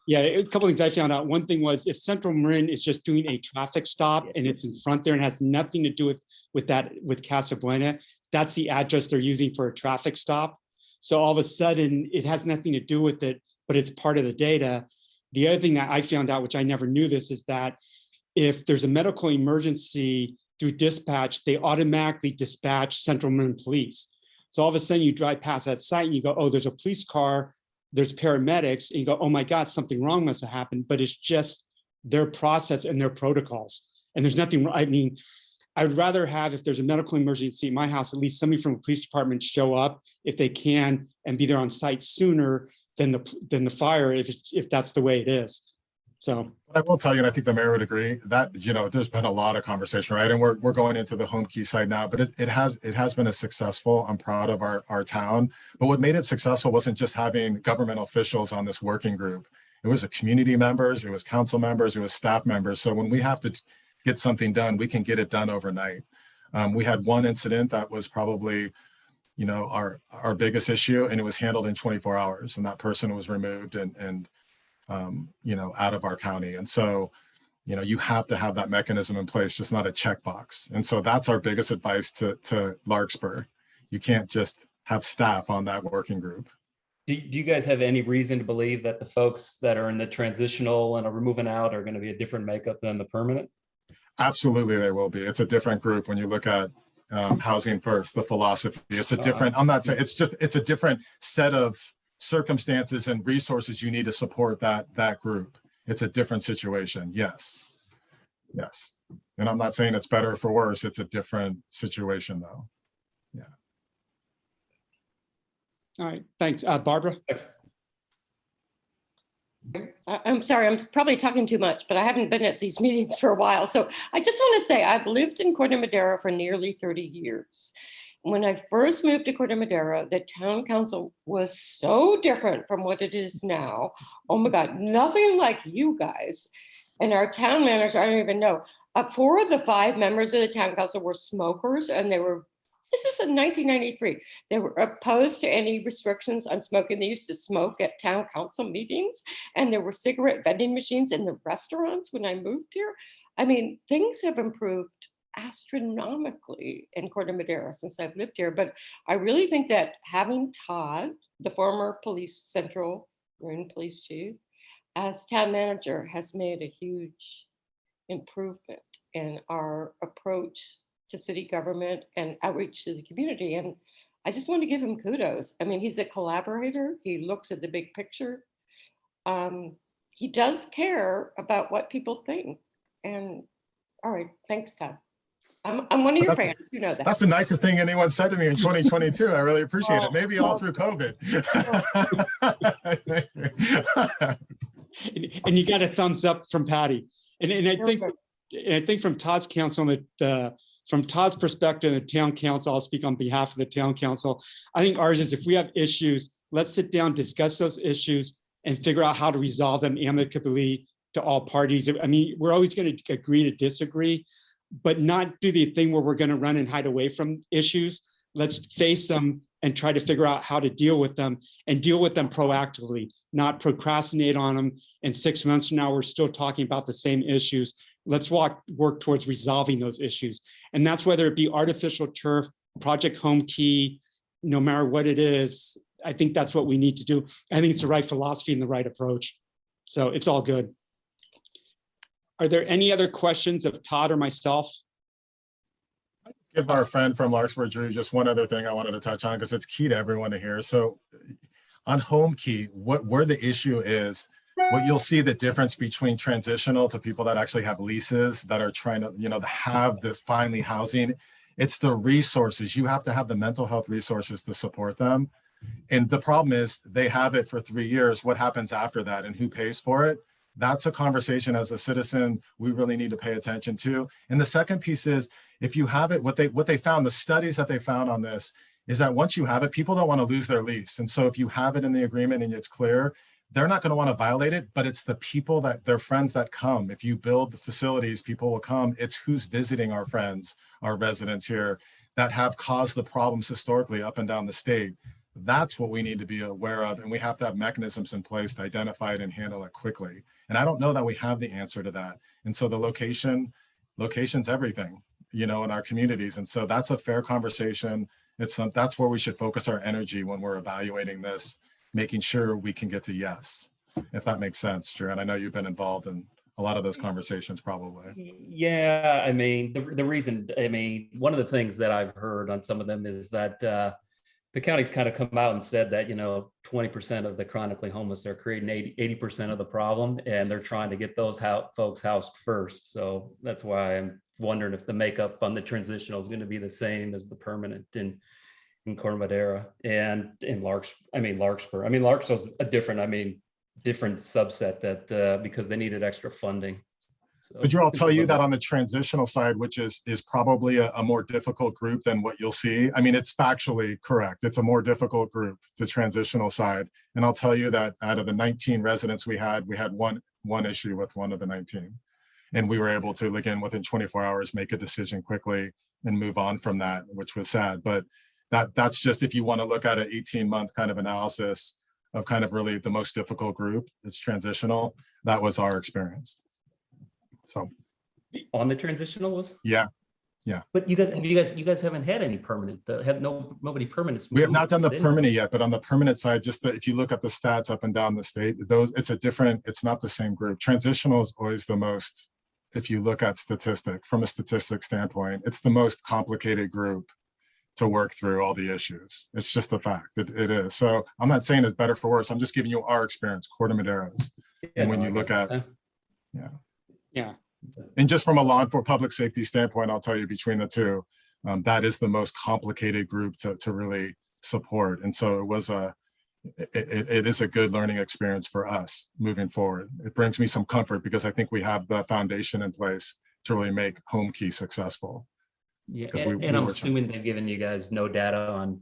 Yeah, a couple things I found out. One thing was, if Central Marin is just doing a traffic stop and it's in front there and has nothing to do with Casa Buena, that's the address they're using for a traffic stop. So all of a sudden it has nothing to do with it, but it's part of the data. The other thing that I found out, which I never knew this, is that if there's a medical emergency through dispatch, they automatically dispatch Central Marin Police. So all of a sudden you drive past that site and you go, oh, there's a police car, there's paramedics, and you go, oh my God, something wrong must have happened. But it's just their process and their protocols. And there's nothing, I mean, I'd rather have, if there's a medical emergency in my house, at least somebody from the police department show up if they can and be there on site sooner than the fire, if that's the way it is. So, I will tell you, and I think the mayor would agree that, there's been a lot of conversation, right? And we're going into the home key side now, but it has been a successful. I'm proud of our town. But what made it successful wasn't just having government officials on this working group. It was community members, it was council members, it was staff members. So when we have to get something done, we can get it done overnight. We had one incident that was probably, our biggest issue, and it was handled in 24 hours, and that person was removed and out of our county. And so, you have to have that mechanism in place, just not a checkbox. And so that's our biggest advice to Larkspur. You can't just have staff on that working group. Do you guys have any reason to believe that the folks that are in the transitional and are moving out are going to be a different makeup than the permanent? Absolutely, they will be. It's a different group when you look at housing first, the philosophy. It's a different, I'm not saying, it's a different set of circumstances and resources you need to support that group. It's a different situation. Yes. And I'm not saying it's better or for worse. It's a different situation though. Yeah. all right, thanks. Barbara? I'm sorry, I'm probably talking too much, but I haven't been at these meetings for a while. So I just want to say I've lived in Corte Madera for nearly 30 years. When I first moved to Corte Madera, the town council was so different from what it is now. Oh my God, nothing like you guys. And our town manager, I don't even know, 4 of the 5 members of the town council were smokers, and this is in 1993. They were opposed to any restrictions on smoking. They used to smoke at town council meetings, and there were cigarette vending machines in the restaurants when I moved here. I mean, things have improved astronomically in Corte Madera since I've lived here. But I really think that having Todd, the former Central Marine Police Chief, as town manager has made a huge improvement in our approach to city government and outreach to the community. And I just want to give him kudos. I mean, he's a collaborator. He looks at the big picture. He does care about what people think. And all right, thanks, Todd. I'm one of your fans, you know that. That's the nicest thing anyone said to me in 2022. I really appreciate it. Maybe all through COVID. And you got a thumbs up from Patty. And I think from Todd's council, from Todd's perspective, the town council, I'll speak on behalf of the town council. I think ours is, if we have issues, let's sit down, discuss those issues, and figure out how to resolve them amicably to all parties. I mean, we're always going to agree to disagree, but not do the thing where we're going to run and hide away from issues. Let's face them and try to figure out how to deal with them, and deal with them proactively, not procrastinate on them. And 6 months from now, we're still talking about the same issues. Let's work towards resolving those issues. And that's whether it be artificial turf, Project Home Key, no matter what it is. I think that's what we need to do. I think it's the right philosophy and the right approach. So it's all good. Are there any other questions of Todd or myself? Give our friend from Larkspur, Drew, just one other thing I wanted to touch on, because it's key to everyone to hear. So on Home Key, where the issue is, what you'll see the difference between transitional to people that actually have leases that are trying to, to have this finally housing. It's the resources. You have to have the mental health resources to support them. And the problem is they have it for 3 years. What happens after that, and who pays for it? That's a conversation as a citizen we really need to pay attention to. And the second piece is, if you have it, what they found, the studies that they found on this is that once you have it, people don't want to lose their lease. And so if you have it in the agreement and it's clear, they're not going to want to violate it, but it's the people that their friends that come. If you build the facilities, people will come. It's who's visiting our friends, our residents here that have caused the problems historically up and down the state. That's what we need to be aware of. And we have to have mechanisms in place to identify it and handle it quickly. And I don't know that we have the answer to that. And so the location's everything, in our communities. And so that's a fair conversation. That's where we should focus our energy when we're evaluating this, making sure we can get to yes, if that makes sense, Drew. And I know you've been involved in a lot of those conversations probably. Yeah, I mean, the reason, one of the things that I've heard on some of them is that the county's kind of come out and said that, 20% of the chronically homeless are creating 80% of the problem, and they're trying to get those folks housed first. So that's why I'm wondering if the makeup on the transitional is going to be the same as the permanent in Corte Madera and in Larkspur. Larkspur's a different, different subset that because they needed extra funding. So, But I'll tell you that on the transitional side, which is probably a more difficult group than what you'll see. I mean, it's factually correct. It's a more difficult group, the transitional side. And I'll tell you that out of the 19 residents we had one issue with one of the 19. And we were able to, again, within 24 hours, make a decision quickly and move on from that, which was sad. But that's just if you want to look at an 18-month kind of analysis of kind of really the most difficult group, it's transitional. That was our experience. So on the transitional was? Yeah. But you guys haven't had any permanent, nobody permanent. We have not done the permanent yet, but on the permanent side, just that if you look at the stats up and down the state, it's not the same group. Transitional is always the most, if you look at from a statistic standpoint, it's the most complicated group to work through all the issues. It's just a fact. It is. So I'm not saying it's better for worse. I'm just giving you our experience, Corte Madera's. And when you look at, Yeah. And just from a law enforcement public safety standpoint, I'll tell you between the two, that is the most complicated group to really support. And so it is a good learning experience for us moving forward. It brings me some comfort because I think we have the foundation in place to really make Home Key successful. Yeah, and I'm assuming they've given you guys no data on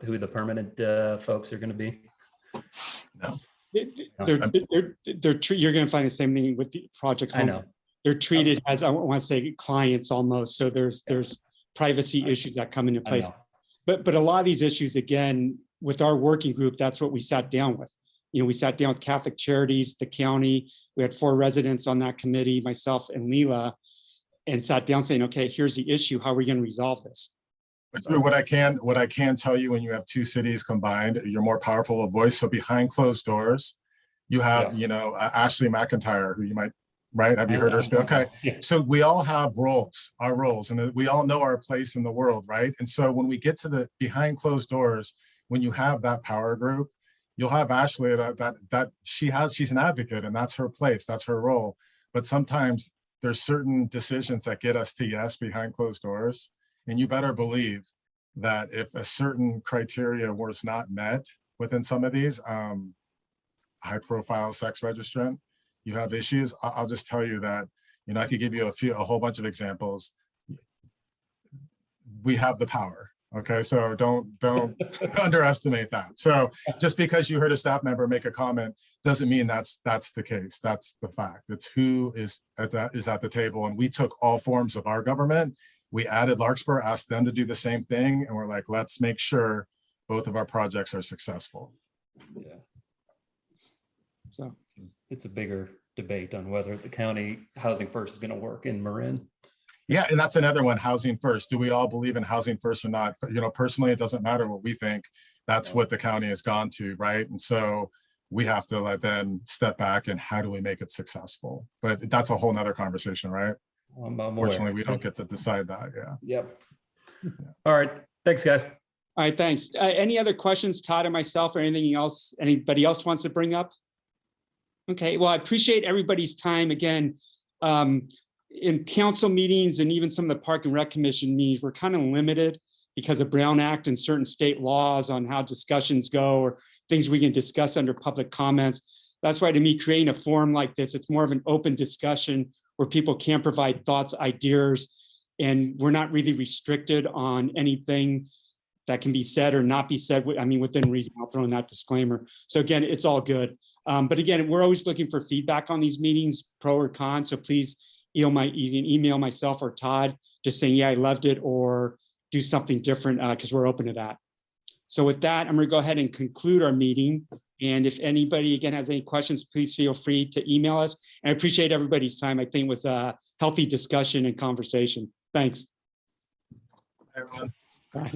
who the permanent folks are going to be. No. You're going to find the same thing with the project. I know. They're treated as, I want to say, clients almost. So there's privacy issues that come into place. But a lot of these issues, again, with our working group, that's what we sat down with. We sat down with Catholic Charities, the county. We had 4 residents on that committee, myself and Leela, and sat down saying, okay, here's the issue. How are we going to resolve this? What I can tell you, when you have 2 cities combined, you're more powerful of voice. So behind closed doors, you have, Ashley McIntyre, who you might, right? Have you heard her speak? Okay. Yeah. So we all have our roles, and we all know our place in the world, right? And so when we get to the behind closed doors, when you have that power group, you'll have Ashley that she's an advocate, and that's her place, that's her role. But sometimes there's certain decisions that get us to yes behind closed doors. And you better believe that if a certain criteria was not met within some of these high profile sex registrant, you have issues. I'll just tell you that, I could give you a whole bunch of examples. We have the power. Okay. So don't underestimate that. So just because you heard a staff member make a comment doesn't mean that's the case. That's the fact. It's who is at the table. And we took all forms of our government. We added Larkspur, asked them to do the same thing. And we're like, let's make sure both of our projects are successful. Yeah. So it's a bigger debate on whether the county housing first is going to work in Marin. Yeah, and that's another one, housing first. Do we all believe in housing first or not? Personally, it doesn't matter what we think. That's what the county has gone to, right? And so we have to then step back and how do we make it successful? But that's a whole nother conversation, right? Unfortunately, we don't get to decide that. Yeah. Yep. All right. Thanks, guys. All right, thanks. Any other questions, Todd or myself, or anything else? Anybody else wants to bring up? Okay, well, I appreciate everybody's time. Again, in council meetings and even some of the Park and Rec Commission meetings, we're kind of limited because of Brown Act and certain state laws on how discussions go or things we can discuss under public comments. That's why, to me, creating a forum like this, it's more of an open discussion where people can provide thoughts, ideas, and we're not really restricted on anything that can be said or not be said. I mean, within reason. I'll throw in that disclaimer. So again, it's all good. But again, we're always looking for feedback on these meetings, pro or con. So please, you can email myself or Todd just saying, yeah, I loved it, or do something different, because we're open to that. So with that, I'm going to go ahead and conclude our meeting. And if anybody, again, has any questions, please feel free to email us. And I appreciate everybody's time. I think it was a healthy discussion and conversation. Thanks. Hey, everyone. Bye.